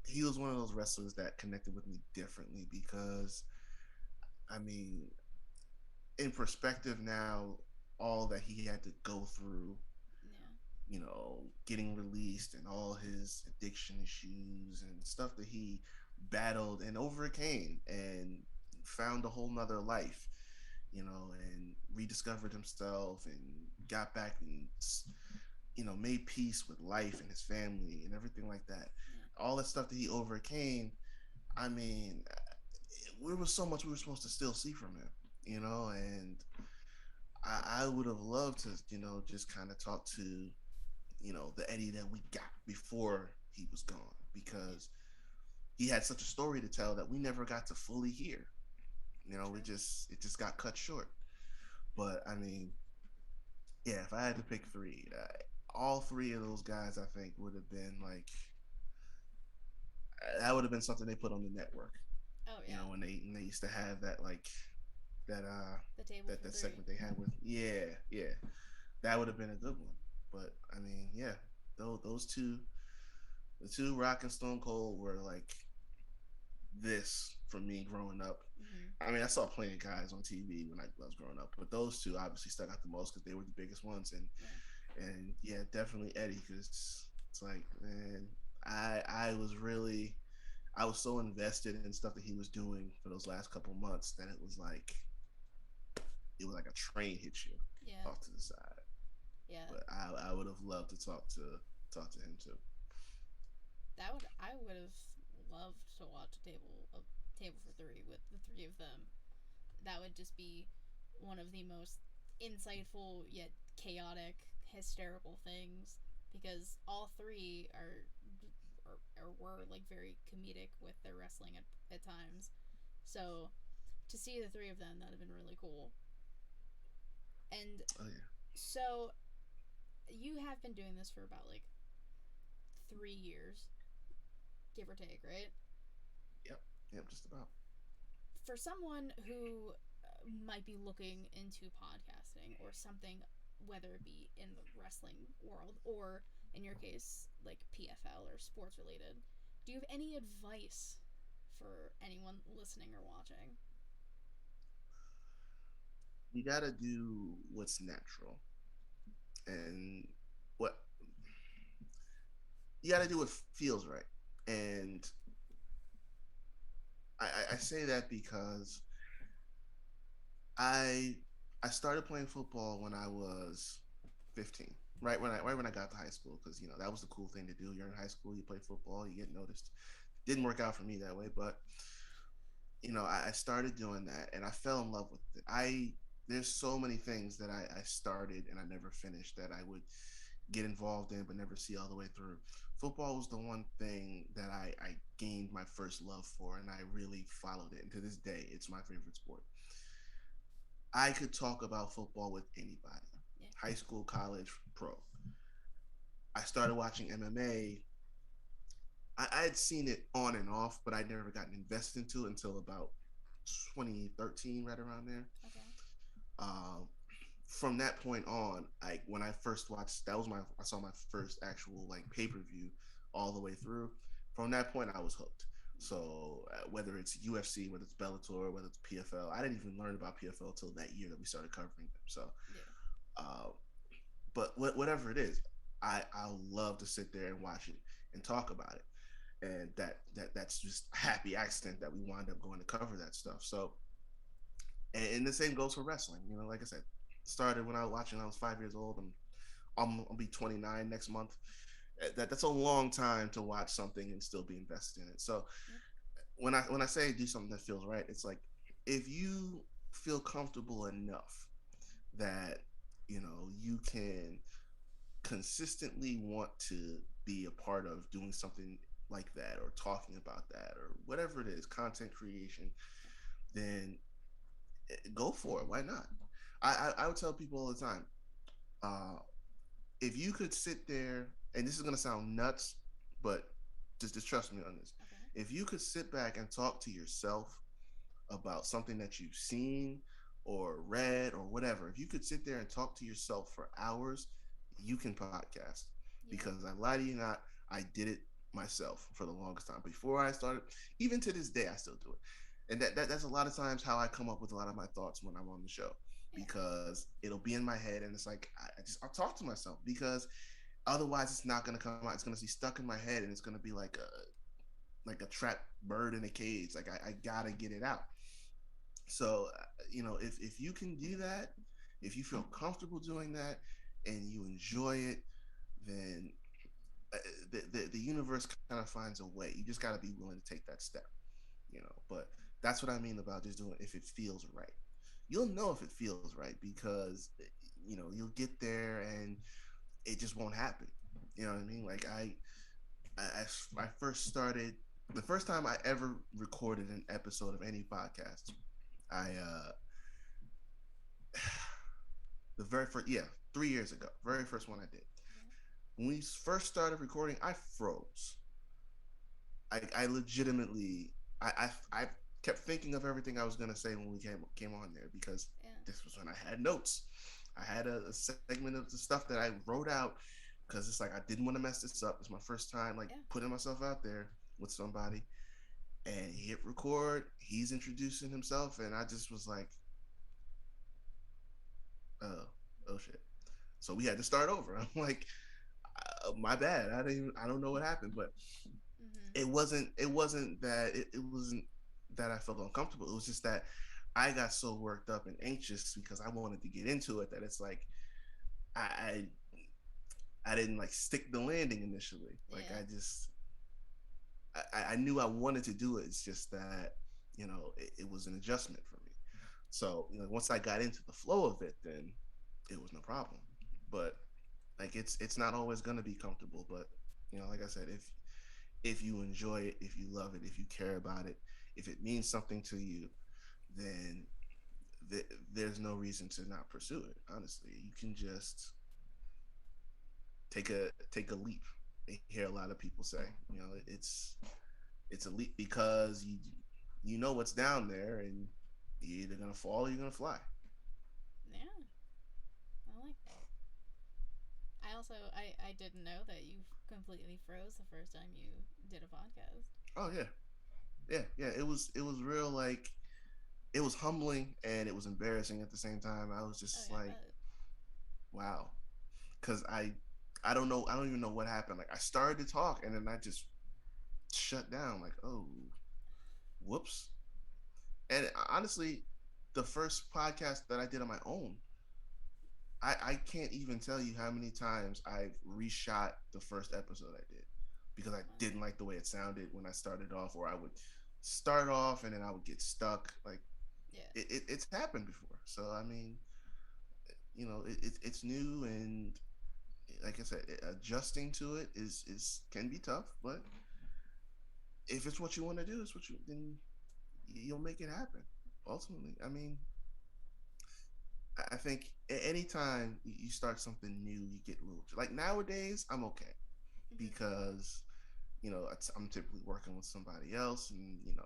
he was one of those wrestlers that connected with me differently because I mean, in perspective now, all that he had to go through, Yeah. getting released and all his addiction issues and stuff that he battled and overcame and found a whole nother life, and rediscovered himself and got back and, made peace with life and his family and everything like that. Yeah. All that stuff that he overcame, I mean, there was so much we were supposed to still see from him, and I would have loved to, just kind of talk to, the Eddie that we got before he was gone Yeah. because he had such a story to tell that we never got to fully hear. True. It just got cut short. But I mean, yeah, if I had to pick three, all three of those guys, I think would have been like that would have been something they put on the network. Oh yeah. When they used to have that like that The table for that three. segment they had with yeah, that would have been a good one. But I mean, yeah, those two, the two Rock and Stone Cold were like this for me growing up. Mm-hmm. I mean, I saw plenty of guys on TV when I was growing up, but those two obviously stuck out the most because they were the biggest ones. And Yeah. and yeah, definitely Eddie because it's like, man, I was really I was so invested in stuff that he was doing for those last couple months that it was like a train hit you Yeah. off to the side. Yeah. But I would have loved to talk to him too. That would I would have loved to watch a table for three with the three of them. That would just be one of the most insightful yet chaotic, hysterical things because all three or were like very comedic with their wrestling at times. So to see the three of them, that'd have been really cool. And Oh yeah, so you have been doing this for about like 3 years, give or take, right? yep, yep, just about. For someone who might be looking into podcasting or something, whether it be in the wrestling world or in your case, like PFL or sports related, do you have any advice for anyone listening or watching? You got to do what's natural, and what you got to do what feels right. And I say that because I I started playing football when I was 15. Right when I got to high school, because that was the cool thing to do. You're in high school, you play football, you get noticed. Didn't work out for me that way, but I started doing that and I fell in love with it. I There's so many things that I started and I never finished that I would get involved in but never see all the way through. Football was the one thing that I gained my first love for and I really followed it. And to this day, it's my favorite sport. I could talk about football with anybody, Yeah. high school, college, pro. I started watching MMA. I had seen it on and off, but I'd never gotten invested into it until about 2013, right around there. Okay. Um, from that point on, when I first watched, that was I saw my first actual like pay per view all the way through. From that point, I was hooked. So whether it's UFC, whether it's Bellator, whether it's PFL, I didn't even learn about PFL till that year that we started covering them. So, Yeah. uh, but whatever it is, I love to sit there and watch it and talk about it. And that's just a happy accident that we wind up going to cover that stuff. So, and the same goes for wrestling. Like I said, started when I was watching. I was 5 years old. I'll be 29 next month. That's a long time to watch something and still be invested in it. So Yep. when I say do something that feels right, it's like if you feel comfortable enough that you can consistently want to be a part of doing something like that or talking about that or whatever it is, content creation, then go for it. Why not? I would tell people all the time, uh, if you could sit there, and this is gonna sound nuts, but just trust me on this. Okay. If you could sit back and talk to yourself about something that you've seen or read or whatever, if you could sit there and talk to yourself for hours, you can podcast. Yeah. Because I lie to you not, I did it myself for the longest time. Before I started, even to this day, I still do it. And that's a lot of times how I come up with a lot of my thoughts when I'm on the show, Yeah. because it'll be in my head and it's like I'll talk to myself, because otherwise it's not gonna come out. It's gonna be stuck in my head and it's gonna be like a trapped bird in a cage. Like I gotta get it out. So if you can do that, if you feel comfortable doing that, and you enjoy it, then uh, the universe kind of finds a way. You just got to be willing to take that step, But that's what I mean about just doing it if it feels right. You'll know if it feels right because you'll get there and it just won't happen. You know what I mean? Like I first started, the first time I ever recorded an episode of any podcast. I the very first, yeah, 3 years ago, very first one I did. Okay. When we first started recording, I froze. I legitimately, I kept thinking of everything I was gonna say when we came on there, because Yeah. this was when I had notes. I had a segment of the stuff that I wrote out, because it's like I didn't want to mess this up. It's my first time like Yeah. putting myself out there with somebody, and he hit record. He's introducing himself, and I just was like, oh, oh shit. So we had to start over. I'm like, my bad. I don't know what happened, but Mhm. it wasn't that it wasn't that I felt uncomfortable. It was just that I got so worked up and anxious because I wanted to get into it, that it's like I I didn't like stick the landing initially. Like Yeah. I knew I wanted to do it. It's just that it was an adjustment for me. So once I got into the flow of it, then it was no problem. But like it's not always gonna be comfortable. But like I said, if you enjoy it, if you love it, if you care about it, if it means something to you, then there's no reason to not pursue it. Honestly, you can just take a leap. I hear a lot of people say, it's a leap because you know what's down there, and you're either gonna fall or you're gonna fly. Yeah. I like that. I didn't know that you completely froze the first time you did a podcast. Oh yeah, yeah. It was real, like it was humbling and it was embarrassing at the same time. I was Oh just yeah, I like, bet. wow, because I don't know, I don't even know what happened. Like I started to talk and then I just shut down. Like, oh, whoops. And honestly, the first podcast that I did on my own, I can't even tell you how many times I've reshot the first episode I did, because I Wow. didn't like the way it sounded when I started off, or I would start off and then I would get stuck. Like Yeah. it's happened before. So I mean, it's new, and like I said, adjusting to it is can be tough, but if it's what you want to do, it's what you then you'll make it happen. Ultimately, I mean, I think anytime you start something new, you get a little like nowadays. I'm okay Mhm. because I'm typically working with somebody else, and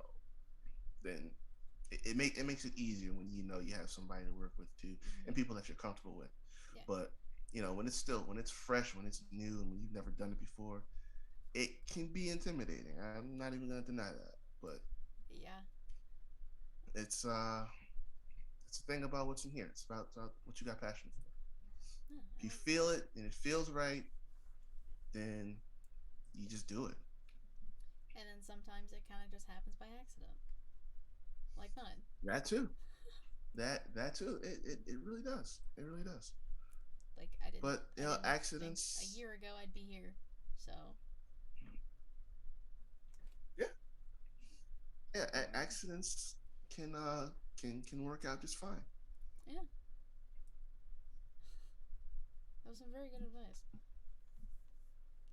then it makes it easier when you have somebody to work with too, and Mhm. people that you're comfortable with. Yeah. But when it's fresh, when it's new, and when you've never done it before, it can be intimidating. I'm not even gonna deny that, but Yeah. it's it's a thing about what's in here. It's about what you got passion for. Yeah. If I you like feel that. it and it feels right, then you just do it. And then sometimes it kind of just happens by accident, like mine. That too. That too. It really does. It really does. Like But I didn't think a accidents. year ago I'd be here. So Yeah, yeah. here we are. Accidents can can work out just fine. Yeah. That was some very good advice.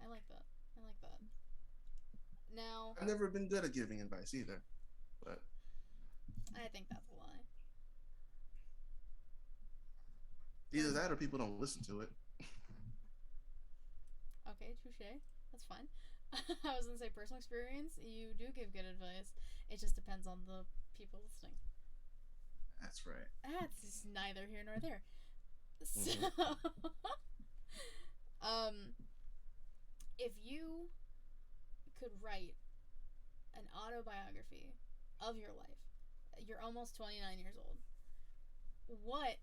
I like that. I like that. Now, I've never been good at giving advice either, but I think that's a lie. Either that or people don't listen to it. Okay, touche. That's fine. I was gonna say personal experience. You do give good advice. It just depends on the people listening. That's right. That's neither here nor there. So, Mm-hmm. um, if you could write an autobiography of your life, you're almost 29 years old. What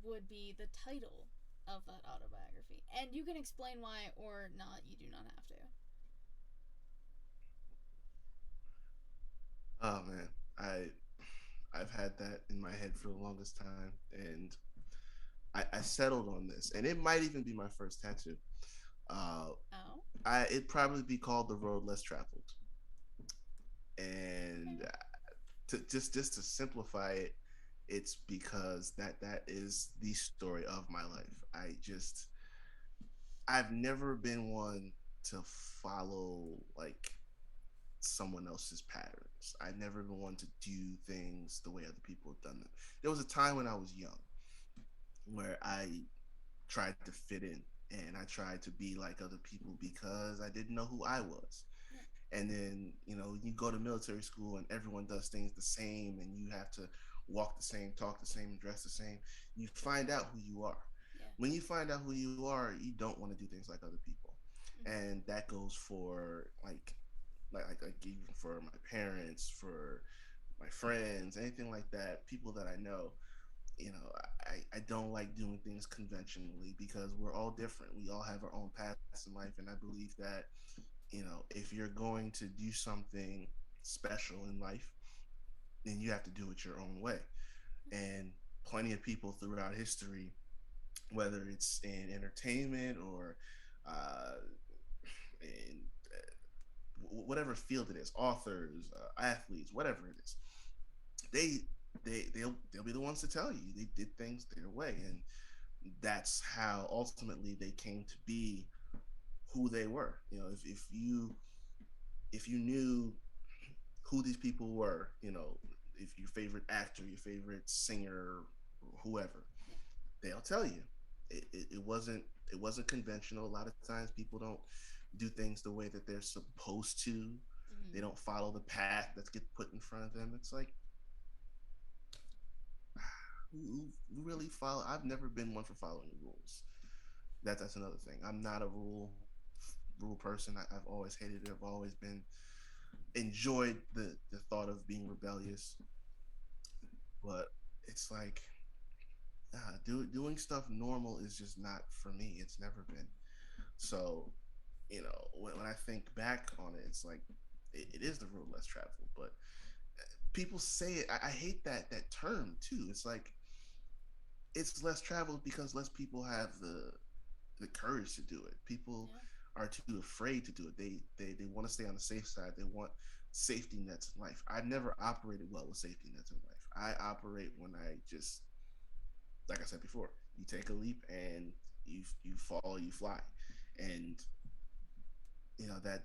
would be the title of that autobiography? And you can explain why or not. You do not have to. Oh man, I've had that in my head for the longest time, and I settled on this, and it might even be my first tattoo. Uh, Oh, it'd probably be called "The Road Less Traveled," okay. and just to simplify it, it's because that is the story of my life. I've never been one to follow like someone else's patterns. I've never been one to do things the way other people have done them. There was a time when I was young where I tried to fit in and I tried to be like other people because I didn't know who I was. Yeah. And then, you go to military school and everyone does things the same and you have to walk the same, talk the same, dress the same. You find out who you are. Yeah. When you find out who you are, you don't want to do things like other people. Mm-hmm. And that goes for like even for my parents, for my friends, anything like that, people that I know. I don't like doing things conventionally because we're all different. We all have our own paths in life, and I believe that if you're going to do something special in life, then you have to do it your own way. And plenty of people throughout history, whether it's in entertainment or in whatever field it is, authors, athletes, whatever it is, they they'll be the ones to tell you they did things their way, and that's how ultimately they came to be who they were. If you knew who these people were, if your favorite actor, your favorite singer, whoever, Yeah. they'll tell you it wasn't conventional. A lot of times people don't do things the way that they're supposed to. They Mm-hmm. don't follow the path that gets put in front of them. It's like, who really follow? I've never been one for following rules. That's another thing. I'm not a rule person. I've always hated it. I've always been enjoyed the thought of being rebellious, but it's like, doing stuff normal is just not for me. It's never been. So, when I think back on it, it's like it is the road less traveled. But people say it. I hate that term too. It's like it's less traveled because less people have the courage to do it. People Yeah. are too afraid to do it. They want to stay on the safe side. They want safety nets in life. I never operated well with safety nets in life. I operate when I just, like I said before, you take a leap and you fall, you fly, and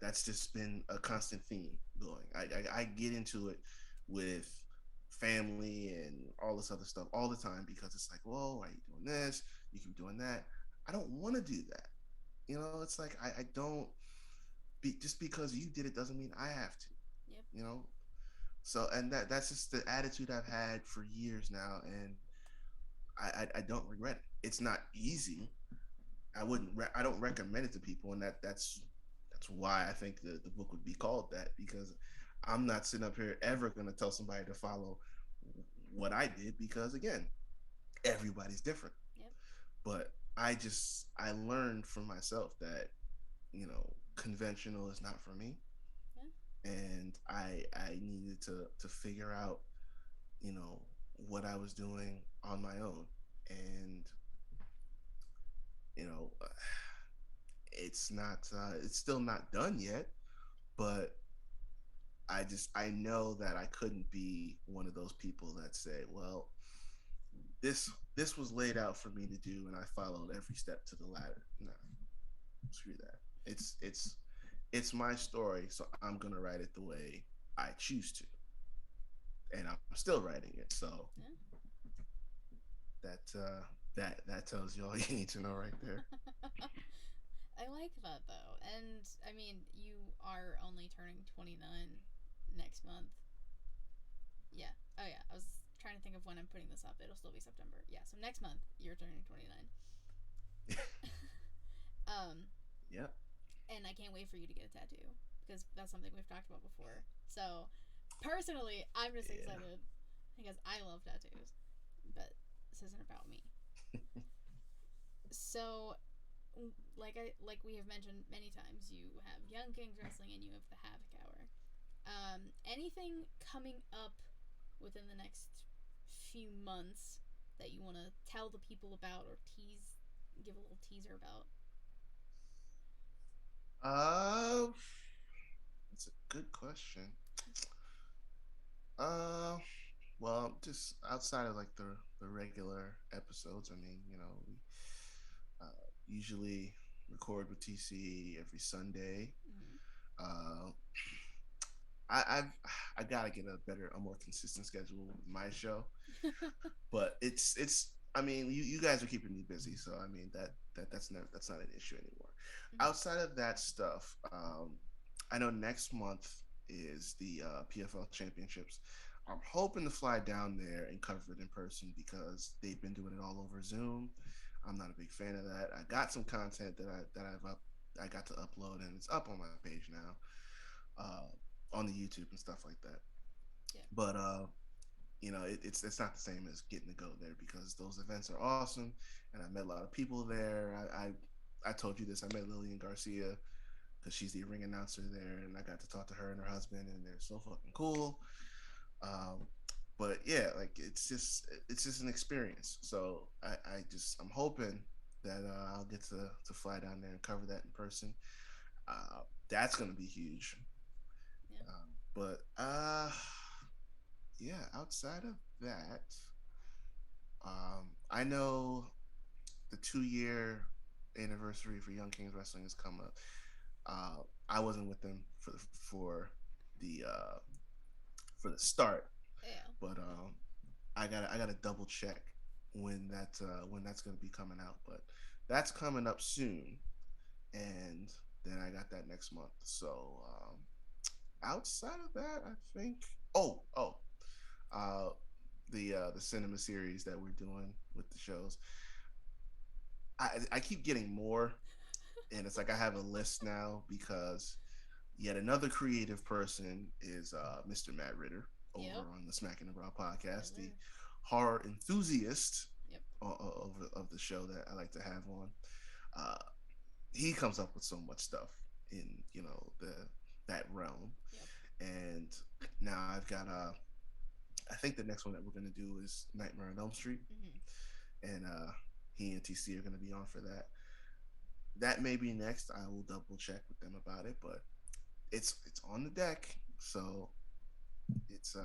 that's just been a constant theme going. I get into it with family and all this other stuff all the time because it's like, whoa, why are you doing this? You keep doing that. I don't want to do that. It's like I don't just because you did it doesn't mean I have to. Yep. You know, so and that's just the attitude I've had for years now, and I don't regret it. It's not easy. I don't recommend it to people, and that's why I think the book would be called that, because I'm not sitting up here ever going to tell somebody to follow what I did, because again, everybody's different. Yep. But I learned for myself that conventional is not for me, Yeah. and I needed to figure out you know what I was doing on my own, and you know it's still not done yet, but I know that I couldn't be one of those people that say, well, this was laid out for me to do and I followed every step to the ladder. No, screw that. It's my story, so I'm gonna write it the way I choose to, and I'm still writing it. So Yeah. that That tells you all you need to know right there. I like that though. And I mean, you are only turning 29 next month. Yeah. Oh yeah. I was trying to think of when I'm putting this up. It'll still be September. Yeah. So next month you're turning 29. um, Yep. and I can't wait for you to get a tattoo because that's something we've talked about before. So personally, I'm just Yeah. excited because I love tattoos, but this isn't about me. So like we have mentioned many times, you have Young Kings Wrestling and you have the Havoc Hour. Anything coming up within the next few months that you want to tell the people about or give a little teaser about? Uh, that's a good question. Uh, well, just outside of like the regular episodes, I mean, we usually record with TC every Sunday. Mm-hmm. Uh, I've I gotta get a more consistent schedule with my show, but it's. I mean, you guys are keeping me busy, so I mean that's not an issue anymore. Mm-hmm. Outside of that stuff, I know next month is the PFL Championships. I'm hoping to fly down there and cover it in person because they've been doing it all over Zoom. I'm not a big fan of that. I got some content I got to upload and it's up on my page now, on the YouTube and stuff like that. Yeah. But it's not the same as getting to go there because those events are awesome, and I met a lot of people there. I told you this. I met Lillian Garcia because she's the ring announcer there, and I got to talk to her and her husband, and they're so fucking cool. Um, but yeah, like it's just an experience. So I'm hoping that I'll get to fly down there and cover that in person. That's gonna be huge. Yeah. But yeah, outside of that, I know the 2 year anniversary for Young Kings Wrestling has come up. I wasn't with them the for the start, Yeah. but I gotta double check when that's gonna be coming out. But that's coming up soon, and then I got that next month. So outside of that, I think. Oh, uh, the cinema series that we're doing with the shows. I keep getting more, and it's like I have a list now because yet another creative person is Mr. Matt Ritter Yep. over on the Smacking the Raw Yes, podcast, the sir. horror enthusiast Yep. of the show that I like to have on. Uh, he comes up with so much stuff in the that realm, Yep. and now I've got I think the next one that we're gonna do is Nightmare on Elm Street, Mm-hmm. and he and TC are gonna be on for that. That may be next. I will double check with them about it, but it's on the deck, so it's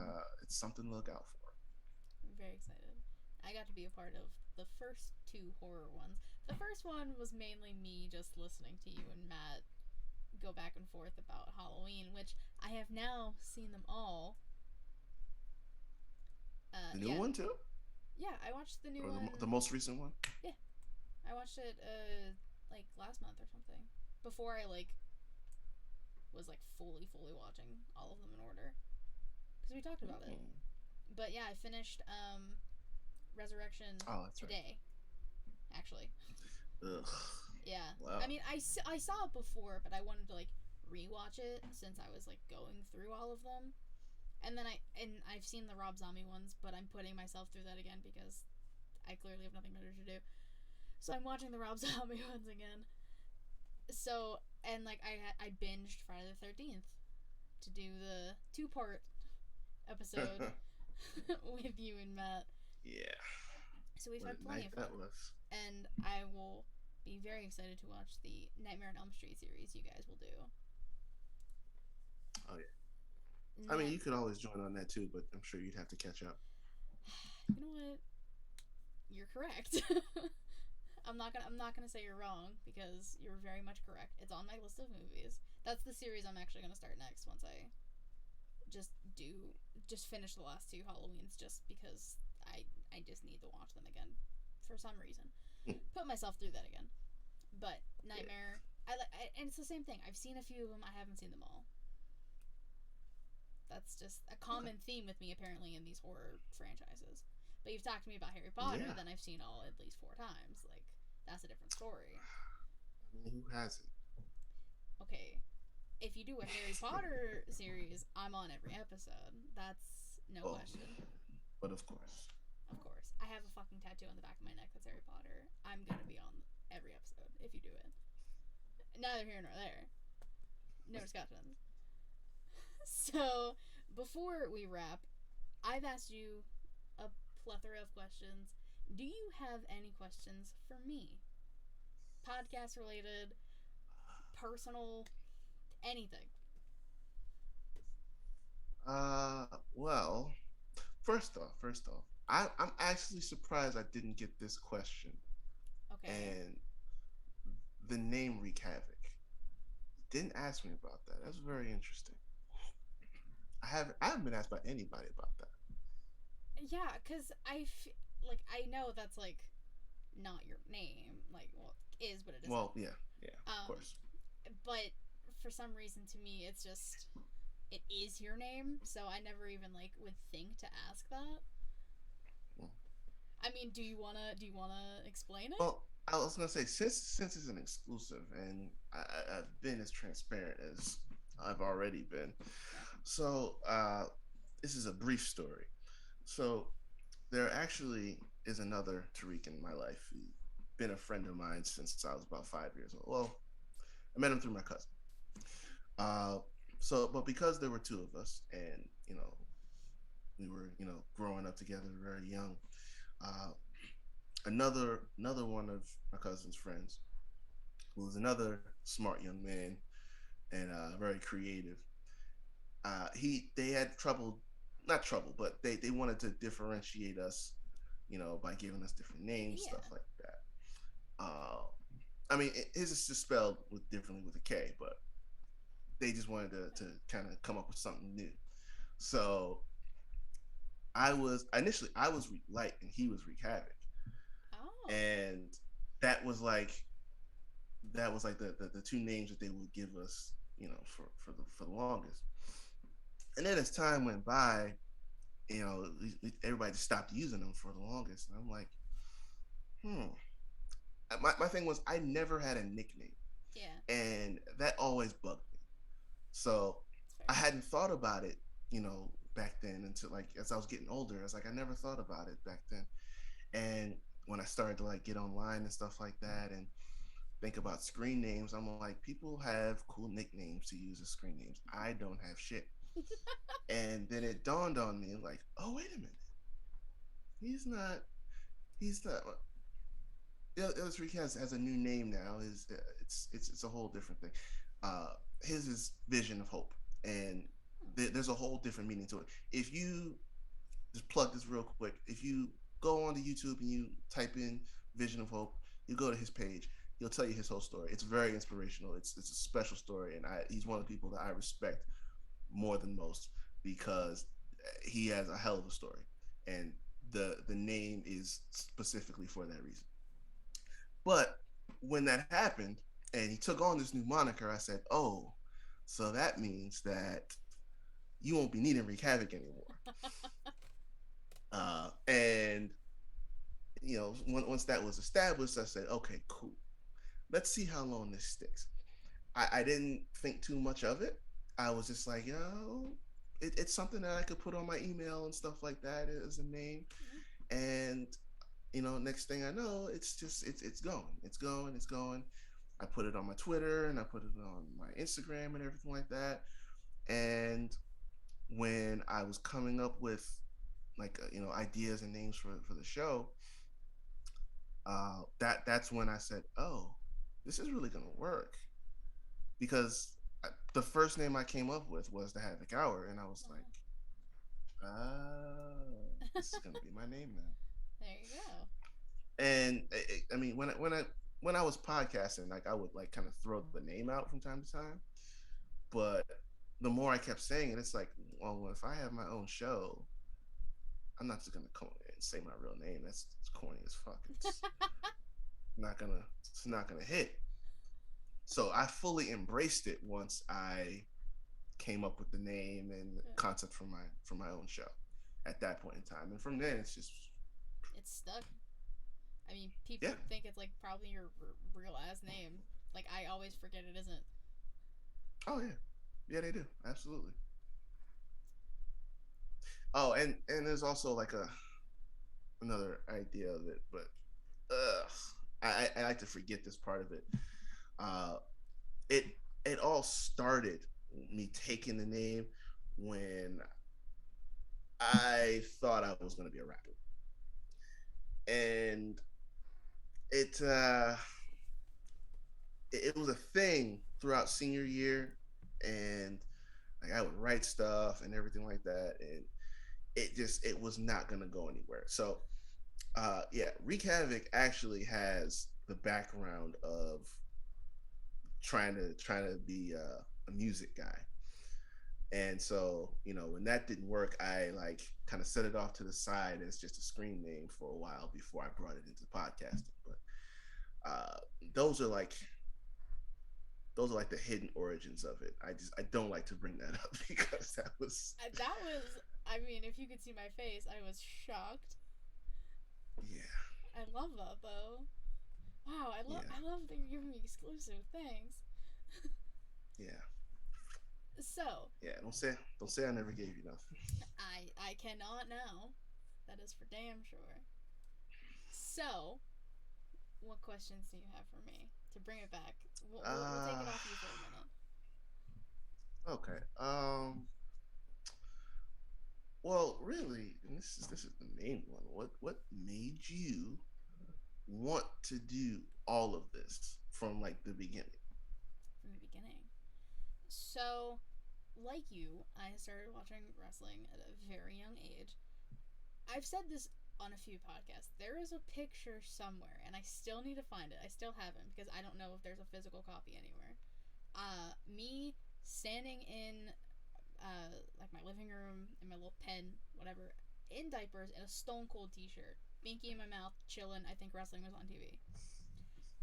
something to look out for. I'm very excited. I got to be a part of the first two horror ones. The first one was mainly me just listening to you and Matt go back and forth about Halloween, which I have now seen them all. The new Yeah, one too, yeah. I watched the new or one. the most recent one. Yeah, I watched it like last month or something. Before I like was like fully watching all of them in order because we talked about it. Mm. But yeah, I finished Resurrection Oh, that's right. today, actually. Ugh. Yeah. Wow. I mean, I saw it before, but I wanted to like rewatch it since I was like going through all of them. And then I've seen the Rob Zombie ones, but I'm putting myself through that again because I clearly have nothing better to do. So I'm watching the Rob Zombie ones again. So and like I binged Friday the 13th to do the two-part episode with you and Matt. Yeah. So we've What had a plenty night of that fun. was. And I will be very excited to watch the Nightmare on Elm Street series you guys will do. Oh yeah. I mean, Man, you could always join on that too, but I'm sure you'd have to catch up. you know what? You're correct. I'm not gonna say you're wrong because you're very much correct. It's on my list of movies. That's the series I'm actually gonna start next once I just finish the last two Halloweens just because I just need to watch them again for some reason. Hmm. Put myself through that again. But Yeah. Nightmare, and it's the same thing. I've seen a few of them. I haven't seen them all. That's just a Okay. common theme with me apparently in these horror franchises. But you've talked to me about Harry Potter, Yeah. then I've seen all at least 4 times. Like that's a different story. I mean, who hasn't? Okay, if you do a Harry Potter series, I'm on every episode. That's no Oh, question. but of course. Of course. I have a fucking tattoo on the back of my neck that's Harry Potter. I'm gonna be on every episode if you do it. Neither here nor there. No discussions. So, before we wrap, I've asked you a plethora of questions. Do you have any questions for me? Podcast related, personal, anything. Well, first off, I'm actually surprised I didn't get this question. Okay. And the name Riq Havok. Didn't ask me about that. That's very interesting. I haven't been asked by anybody about that. Yeah, because like, I know that's, like, not your name. Like, well, it is, but it isn't. Well, yeah, yeah, of Um, course. but for some reason, to me, it's just, it is your name, so I never even, like, would think to ask that. Well, I mean, do you wanna explain it? well, I was gonna say since it's an exclusive, and I've been as transparent as I've already been. Yeah. So this is a brief story. So there actually is another Tariq in my life. He's been a friend of mine since I was about 5 years old. Well, I met him through my cousin. Uh, but because there were two of us, and we were growing up together very young. Uh, another one of my cousin's friends, who was another smart young man and very creative. They had trouble, not trouble, but they wanted to differentiate us, by giving us different names, stuff Yeah. like that. Uh, I mean, his is just spelled with differently with a K, but they just wanted to kind of come up with something new. So I was Riq Light and he was Riq Havoc, Oh. and that was like the two names that they would give us, for the longest. And then as time went by, everybody just stopped using them for the longest, and I'm like, hmm. My thing was I never had a nickname, Yeah. and that always bugged me. So It's I fair. hadn't thought about it, back then until like as I was getting older. I was like, I never thought about it back then. And when I started to like get online and stuff like that and think about screen names, I'm like, people have cool nicknames to use as screen names. I don't have shit. And then it dawned on me like, oh wait a minute, he's not. He's not. Illustrator has a new name now. It's a whole different thing. Uh, his is Vision of Hope, and Hmm. there's a whole different meaning to it. If you just plug this real quick, if you go onto YouTube and you type in Vision of Hope, you go to his page. He'll tell you his whole story. It's very inspirational. It's a special story, and he's one of the people that I respect more than most because he has a hell of a story, and the name is specifically for that reason. But when that happened and he took on this new moniker, I said, "Oh, so that means that you won't be needing Wreak Havoc anymore." And once that was established, I said, "Okay, cool. Let's see how long this sticks." I didn't think too much of it. I was just like, it's something that I could put on my email and stuff like that as a name. Yeah. And next thing I know, it's going, it's going, it's going. I put it on my Twitter and I put it on my Instagram and everything like that. And when I was coming up with like ideas and names for the show, that's when I said, oh, this is really gonna work because the first name I came up with was the Havoc Hour, and I was like, Uh-huh. this is gonna be my name now. There you go. And I mean, when I was podcasting, like I would like kind of throw the name out from time to time, but the more I kept saying it, it's like, well, if I have my own show, I'm not just gonna come. say my real name. It's corny as fuck. It's not gonna hit. So I fully embraced it once I came up with the name and the Yeah. concept for my own show at that point in time. And from then it's just It's stuck. I mean, yeah. people think it's like probably your real ass name. Like I always forget it isn't. Oh yeah. Yeah, they do. Absolutely. Oh, and there's also like a another idea of it, but ugh, I like to forget this part of it. Uh, it it all started me taking the name when I thought I was going to be a rapper, and it it was a thing throughout senior year, and like I would write stuff and everything like that, and it was not going to go anywhere. So yeah, Riq Havok actually has the background of trying to be a music guy. And so, you know, when that didn't work, I like kind of set it off to the side as just a screen name for a while before I brought it into podcasting. But uh, those are like those are like the hidden origins of it. I don't like to bring that up because that was That was. I mean, if you could see my face, I was shocked. yeah, I love that though. Wow, yeah, I love that you're giving me exclusive things. yeah, So, yeah. Don't say I never gave you nothing. I cannot now. That is for damn sure. So, what questions do you have for me to bring it back? We'll take it Uh off you for a minute. okay. Well, really, and this is the main one. What made you want to do all of this from like the beginning? From the beginning. So, like you, I started watching wrestling at a very young age. I've said this on a few podcasts. There is a picture somewhere, and I still need to find it. I still haven't because I don't know if there's a physical copy anywhere. Me standing in like my living room in my little pen, whatever, in diapers in a Stone Cold T-shirt, binky in my mouth, chilling. I think wrestling was on TV.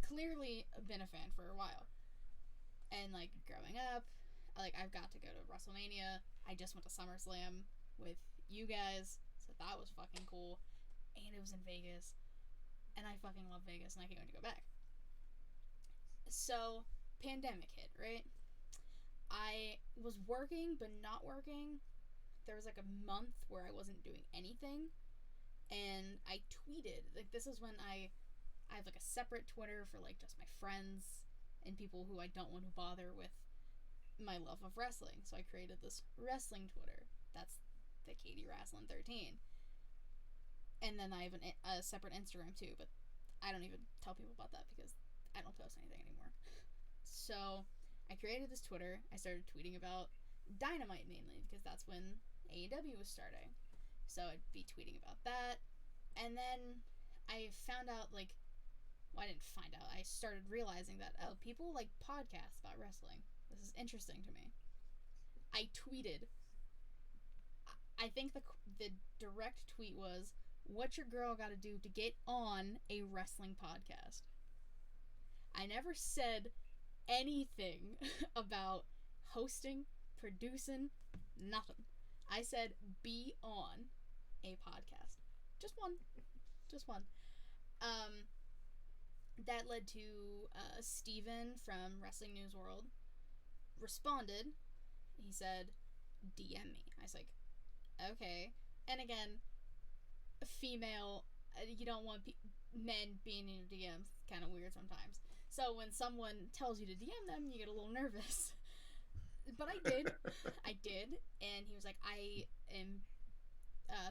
Clearly, been a fan for a while, and like growing up, like I've got to go to WrestleMania. I just went to SummerSlam with you guys, so that was fucking cool, and it was in Vegas, and I fucking love Vegas, and I can't wait to go back. So, pandemic hit, right? I was working but not working. There was like a month where I wasn't doing anything, and I tweeted like this is when I have like a separate Twitter for like just my friends and people who I don't want to bother with my love of wrestling. So I created this wrestling Twitter. That's the Katie Raslin 13. And then I have a separate Instagram too, but I don't even tell people about that because I don't post anything anymore. So I created this Twitter. I started tweeting about Dynamite mainly because that's when AEW was starting. So I'd be tweeting about that. And then I found out, like, well, I didn't find out. I started realizing that, oh, people like podcasts about wrestling. This is interesting to me. I tweeted, I think the direct tweet was, "What your girl got to do to get on a wrestling podcast?" I never said anything about hosting, producing, nothing. I said be on a podcast. Just one. Just one. Um, that led to Steven from Wrestling News World responded. He said, DM me. I was like, okay. And again, a female, you don't want men being in your DMs. Kind of weird sometimes. So when someone tells you to DM them, you get a little nervous. But I did. I did. And he was like, I am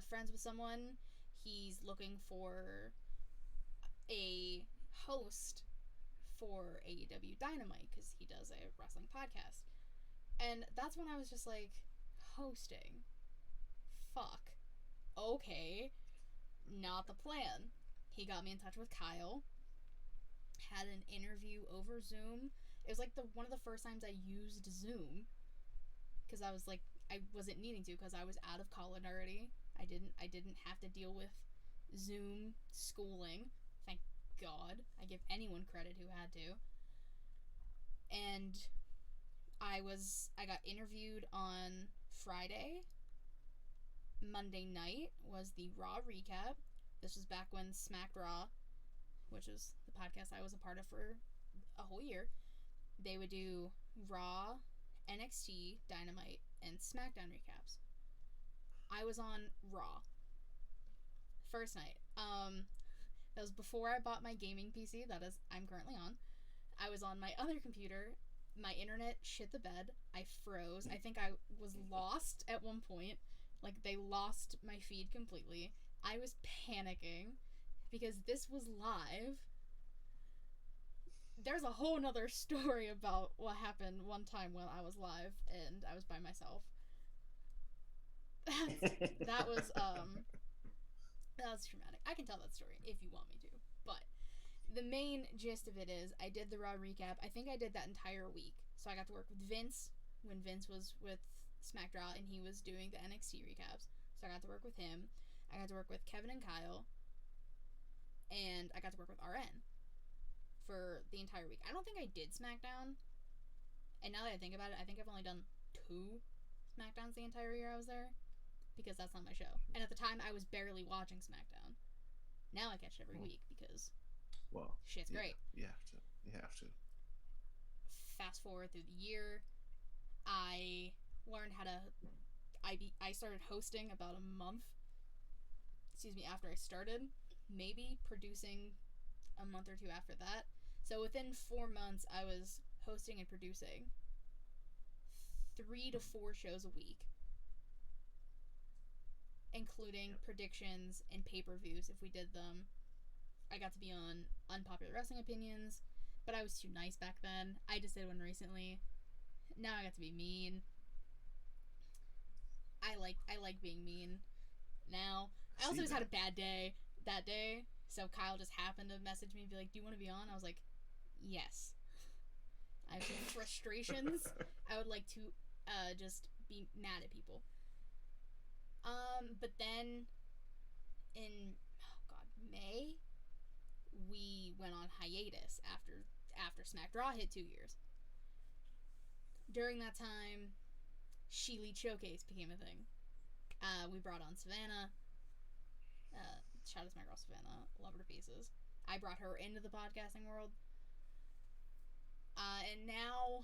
friends with someone. He's looking for a host for AEW Dynamite because he does a wrestling podcast. And that's when I was just like, hosting? Fuck. Okay. Not the plan. He got me in touch with Kyle. Had an interview over Zoom. It was like the one of the first times I used Zoom because I was like I wasn't needing to because I was out of college already. I didn't have to deal with Zoom schooling. Thank God. I give anyone credit who had to. And I got interviewed on Friday. Monday night was the Raw recap. This was back when Smacked Raw, which is the podcast I was a part of for a whole year, they would do Raw, NXT, Dynamite, and SmackDown recaps. I was on Raw. First night. That was before I bought my gaming PC that is I'm currently on. I was on my other computer. My internet shit the bed. I froze. I think I was lost at one point. Like, they lost my feed completely. I was panicking because this was live. There's a whole nother story about what happened one time when I was live and I was by myself. That was traumatic. I can tell that story if you want me to. But the main gist of it is I did the Raw recap. I think I did that entire week. So I got to work with Vince when Vince was with Smack Raw and he was doing the NXT recaps. So I got to work with him. I got to work with Kevin and Kyle. And I got to work with RN for the entire week. I don't think I did SmackDown. And now that I think about it, I think I've only done 2 SmackDowns the entire year I was there. Because that's not my show. And at the time, I was barely watching SmackDown. Now I catch it every week because shit's great. You have to. You have to. Fast forward through the year, I learned how to. I started hosting about a month. After I started, maybe producing a month or 2 after that. So within 4 months, I was hosting and producing 3 to 4 shows a week, including predictions and pay-per-views if we did them. I got to be on Unpopular Wrestling Opinions, but I was too nice back then. I just did one recently. Now I got to be mean. I like being mean now. I also just had a bad day that day, so Kyle just happened to message me and be like, "Do you want to be on?" I was like, "Yes." I have some frustrations. I would like to just be mad at people. But then in May, we went on hiatus after Smack Raw hit 2 years. During that time, ShElite Showcase became a thing. We brought on Savannah. Shout out to my girl Savannah. Love her to pieces. I brought her into the podcasting world. And now,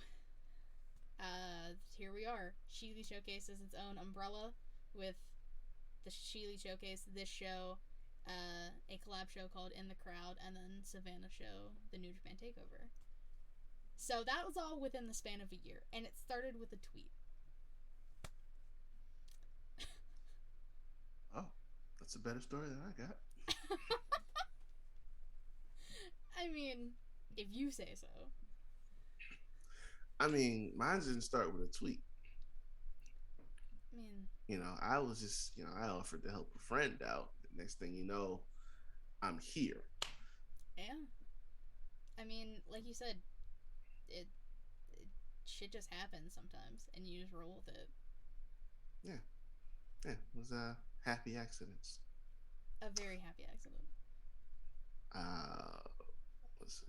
here we are. ShElite Showcase is its own umbrella with the ShElite Showcase, this show, a collab show called In the Crowd, and then Savannah show, the New Japan Takeover. So that was all within the span of a year, and it started with a tweet. Oh, that's a better story than I got. I mean, if you say so. I mean, mine didn't start with a tweet. I mean, I was just, I offered to help a friend out. The next thing you know, I'm here. Yeah. I mean, like you said, it shit just happens sometimes, and you just roll with it. Yeah. Yeah, it was happy accidents. A very happy accident. Was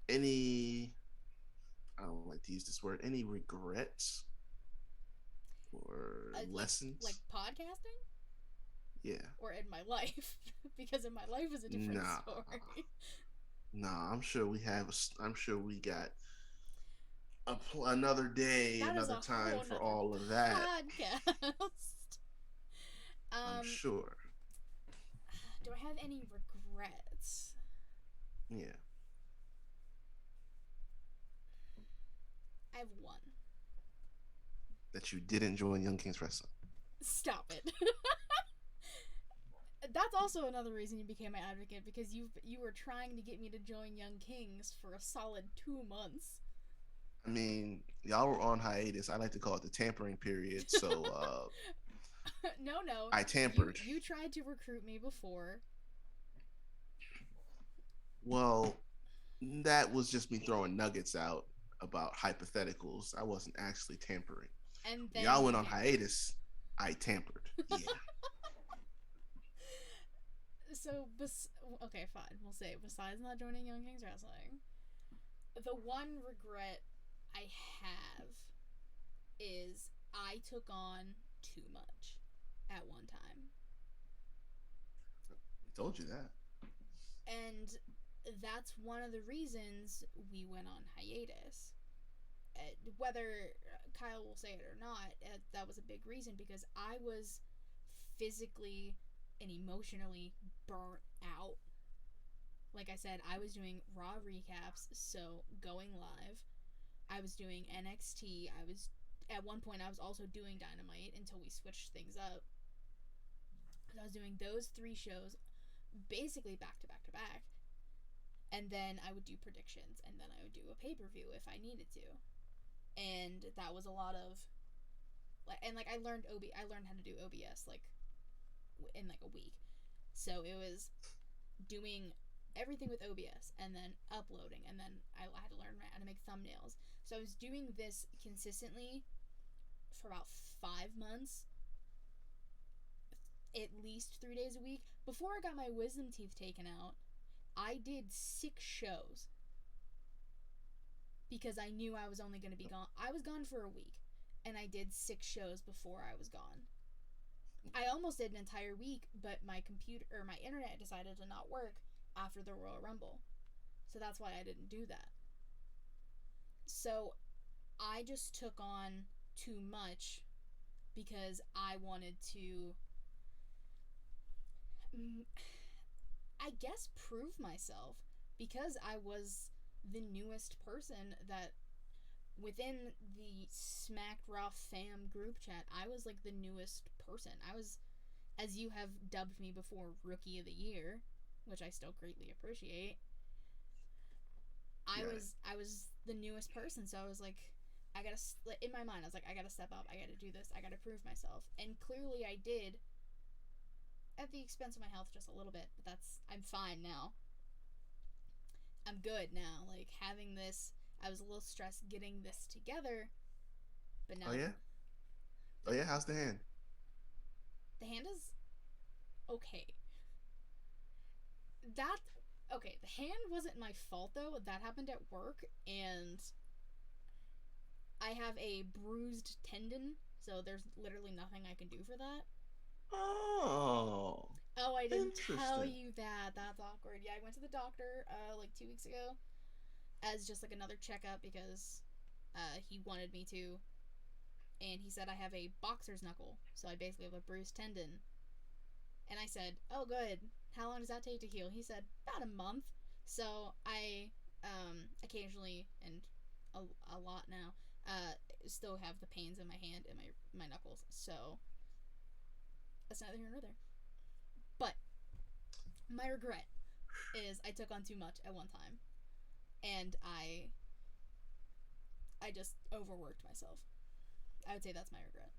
any? I don't like to use this word. Any regrets or lessons? Like podcasting? Yeah. Or in my life, because in my life is a different story. Nah, I'm sure we have. I'm sure we got another day, another time for all of that. Podcast. I'm sure. Do I have any regrets? Yeah. I have one. That you didn't join Young Kings Wrestling. Stop it. That's also another reason you became my advocate, because you were trying to get me to join Young Kings for a solid 2 months. I mean, y'all were on hiatus. I like to call it the tampering period. So, no. I tampered. You tried to recruit me before. Well, that was just me throwing nuggets out about hypotheticals. I wasn't actually tampering. And then y'all went on hiatus. I tampered. Yeah. So, okay, fine. We'll say besides not joining Young Kings Wrestling, the one regret I have is I took on too much at one time. We told you that. And that's one of the reasons we went on hiatus. Whether Kyle will say it or not, that was a big reason because I was physically and emotionally burnt out. Like I said, I was doing Raw recaps, so going live. I was doing NXT. I was at one point I was also doing Dynamite until we switched things up. I was doing those three shows basically back to back to back. And then I would do predictions, and then I would do a pay per view if I needed to. And that was a lot of, and like I learned I learned how to do OBS like in like a week. So it was doing everything with OBS and then uploading, and then I had to learn how to make thumbnails. So I was doing this consistently for about 5 months, at least 3 days a week. Before I got my wisdom teeth taken out, I did 6 shows because I knew I was only going to be gone. I was gone for a week, and I did 6 shows before I was gone. I almost did an entire week, but my computer or my internet decided to not work after the Royal Rumble. So that's why I didn't do that. So I just took on too much because I wanted to, I guess, prove myself because I was the newest person that within the Smacked Raw fam group chat, I was like the newest person. I was, as you have dubbed me before, Rookie of the Year, which I still greatly appreciate. I was the newest person, so I was like, I gotta, in my mind, I was like, I gotta step up, I gotta do this, I gotta prove myself, and clearly I did, at the expense of my health just a little bit, but I'm fine now. I'm good now. Like having this, I was a little stressed getting this together, but Oh now yeah. Oh yeah. How's the hand? the hand is okay. That okay. The hand wasn't my fault though. That happened at work, and I have a bruised tendon, so there's literally nothing I can do for that. Oh, Oh, I didn't tell interesting. you that. That's awkward. Yeah, I went to the doctor like 2 weeks ago as just like another checkup because he wanted me to, and he said I have a boxer's knuckle, so I basically have a bruised tendon. And I said, "Oh, good. How long does that take to heal?" He said, "About a month." So I occasionally and a lot now still have the pains in my hand and my knuckles. So that's neither here nor there. But my regret is I took on too much at one time, and I just overworked myself. I would say that's my regret.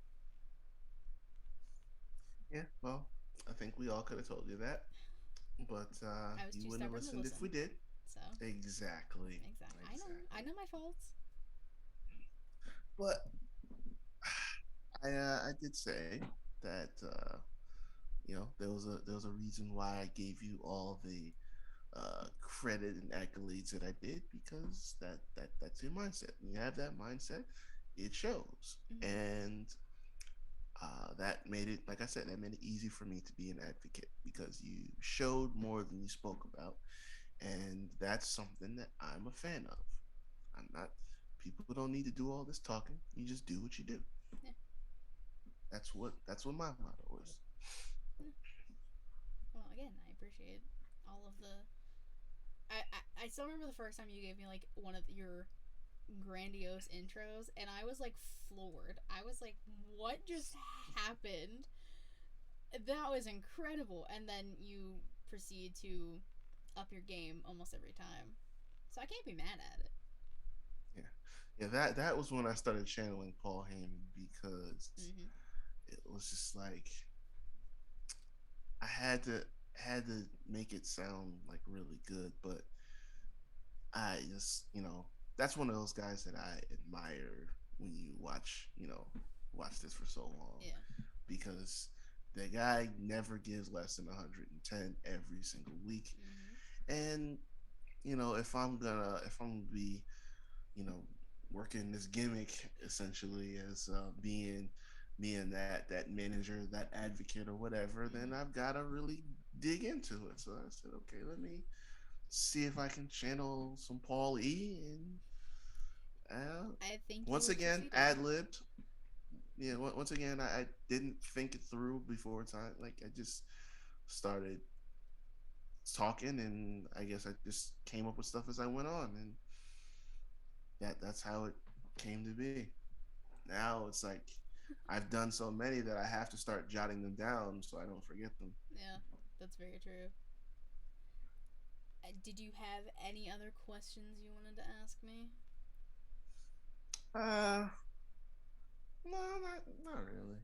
Yeah. Well, I think we all could have told you that, but I was you too wouldn't have stubborn to listened if we listen. did. So Exactly. exactly, I Exactly. know my faults. But I did say that there was a reason why I gave you all the credit and accolades that I did because that's your mindset. When you have that mindset, it shows, Mm-hmm. and that made it, like I said, that made it easy for me to be an advocate because you showed more than you spoke about, and that's something that I'm a fan of. I'm not. People don't need to do all this talking. You just do what you do. Yeah. That's what my motto is. Yeah. Well, again, I appreciate all of the. I still remember the first time you gave me like one of your grandiose intros, and I was like floored. I was like, "What just happened?" That was incredible. And then you proceed to up your game almost every time, so I can't be mad at it. Yeah, yeah. That was when I started channeling Paul Heyman because Mm-hmm. it was just like I had to make it sound like really good, but I just that's one of those guys that I admire when you watch watch this for so long Yeah. because The guy never gives less than 110 every single week. Mm-hmm. And if I'm gonna be, you know, working this gimmick essentially as being that manager, that advocate or whatever, then Mm-hmm. I've got to really dig into it. So I said, okay, let me see if I can channel some Paul E. And uh, I think you once have again, succeeded. ad libbed. Yeah, once again, I didn't think it through before time. Like I just started talking, and I guess I just came up with stuff as I went on, and that's how it came to be. Now it's like I've done so many that I have to start jotting them down so I don't forget them. Yeah, that's very true. Did you have any other questions you wanted to ask me? Uh, no, not really.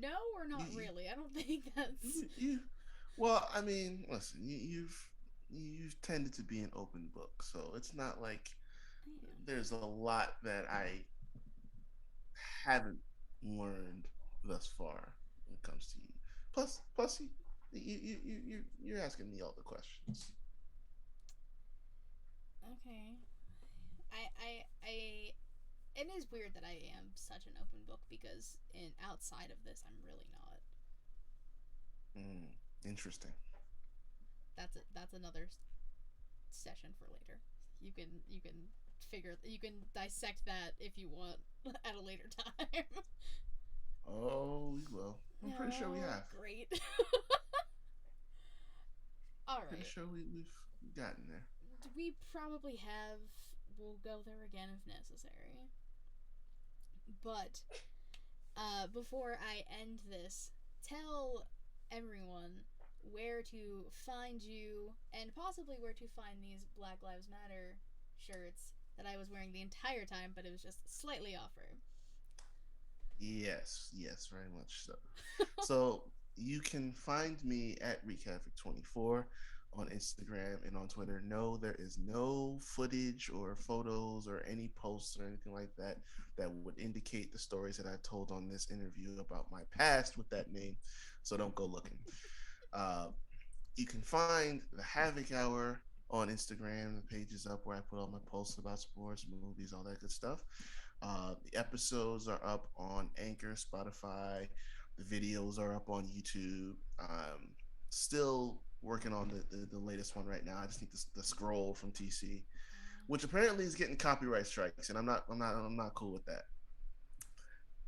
No, or not You, really. I don't think that's. well, I mean, listen, you've tended to be an open book, so it's not like Yeah. there's a lot that I haven't learned thus far when it comes to you. Plus, you're asking me all the questions. Okay. I. It is weird that I am such an open book because in outside of this, I'm really not. Mm, interesting. That's another session for later. You can dissect that if you want at a later time. Oh, we will. I'm pretty sure we Oh, have. great. All Pretty right. sure we've gotten there. We probably have. We'll go there again if necessary. But before I end this, tell everyone where to find you and possibly where to find these Black Lives Matter shirts that I was wearing the entire time, but it was just slightly offer. Yes, very much so. So you can find me at Riq Havok 24 on Instagram and on Twitter. No, there is no footage or photos or any posts or anything like that that would indicate the stories that I told on this interview about my past with that name. So don't go looking. Uh, you can find the Havoc Hour on Instagram. The page is up where I put all my posts about sports, movies, all that good stuff. The episodes are up on Anchor, Spotify. The videos are up on YouTube. Still working on the latest one right now. I just need the scroll from TC, which apparently is getting copyright strikes, and I'm not cool with that.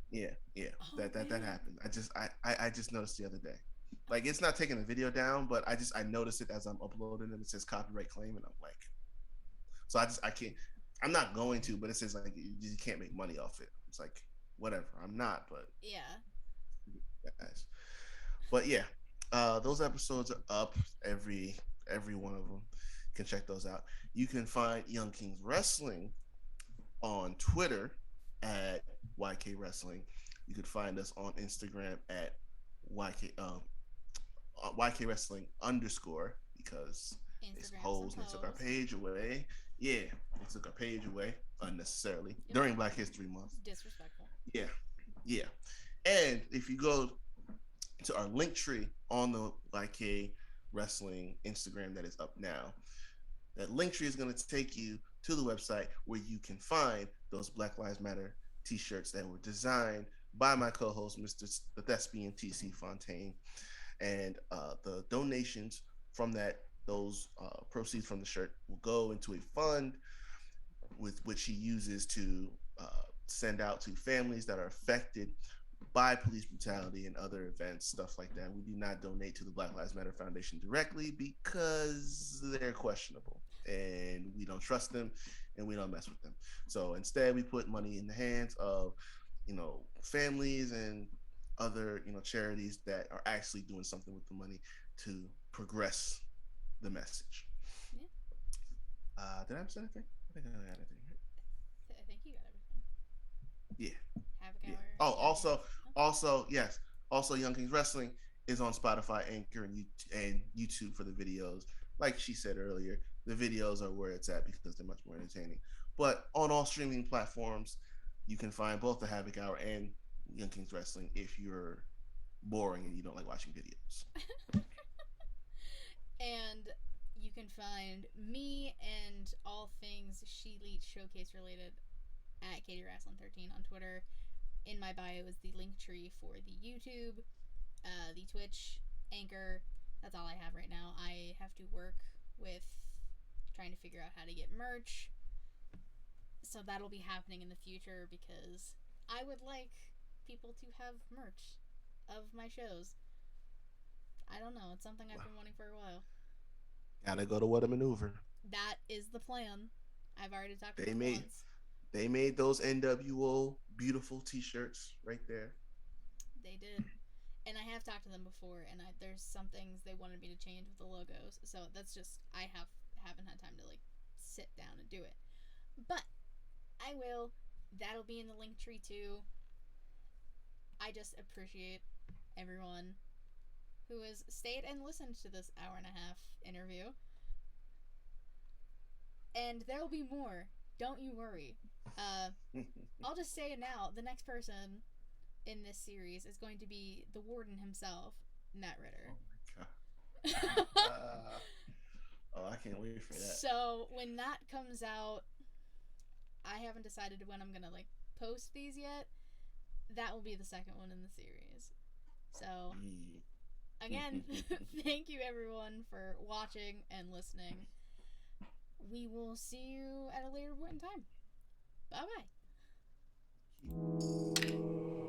Yeah, Oh that man. happened. I just noticed the other day. Like Okay. it's not taking the video down, but I noticed it as I'm uploading and it says copyright claim, and I'm like, so I can't. I'm not going to, but it says like you can't make money off it. It's like whatever. I'm not, but Yeah. guys. But yeah, those episodes are up every one of them. You can check those out. You can find Young Kings Wrestling on Twitter at YK Wrestling. You could find us on Instagram at YK YK Wrestling underscore because they some Instagram some hoes and they took our hoes. page away. Yeah, they took our page away unnecessarily Yep. during Black History Month. Disrespectful. Yeah, yeah. And if you go to our link tree on the YK Wrestling Instagram that is up now, that link tree is going to take you to the website where you can find those Black Lives Matter t-shirts that were designed by my co-host, Mr. The Thespian TC Fontaine. And the donations from those proceeds from the shirt will go into a fund with which he uses to send out to families that are affected by police brutality and other events, stuff like that. We do not donate to the Black Lives Matter Foundation directly because they're questionable and we don't trust them and we don't mess with them. So instead, we put money in the hands of, families and other, charities that are actually doing something with the money to progress the message. Yeah. Did I miss anything? I think I got anything. I think you got everything. Yeah, Havoc yeah. Hour, Oh, Young Kings. Oh. also, yes. Also, Young Kings Wrestling is on Spotify, Anchor, and YouTube for the videos. Like she said earlier, the videos are where it's at because they're much more entertaining. But on all streaming platforms, you can find both the Havoc Hour and Young Kings Wrestling if you're boring and you don't like watching videos. And you can find me and all things ShElite Showcase related at KatieRasslin13 on Twitter. In my bio is the link tree for the YouTube, the Twitch, Anchor. That's all I have right now. I have to work with trying to figure out how to get merch. So that'll be happening in the future because I would like people to have merch of my shows. I don't know. It's something I've been wanting for a while. Gotta go to What a Maneuver. That is the plan. I've already talked to They them made once. they made those NWO beautiful T-shirts right there. They did. And I have talked to them before, and there's some things they wanted me to change with the logos. So that's just haven't had time to like sit down and do it. But I will. That'll be in the link tree too. I just appreciate everyone who has stayed and listened to this hour and a half interview. And there will be more. Don't you worry. I'll just say it now. The next person in this series is going to be the warden himself, Matt Ritter. Oh my god. Oh, I can't wait for that. So when that comes out, I haven't decided when I'm gonna like post these yet. That will be the second one in the series. So again, thank you everyone for watching and listening. We will see you at a later point in time. Bye bye.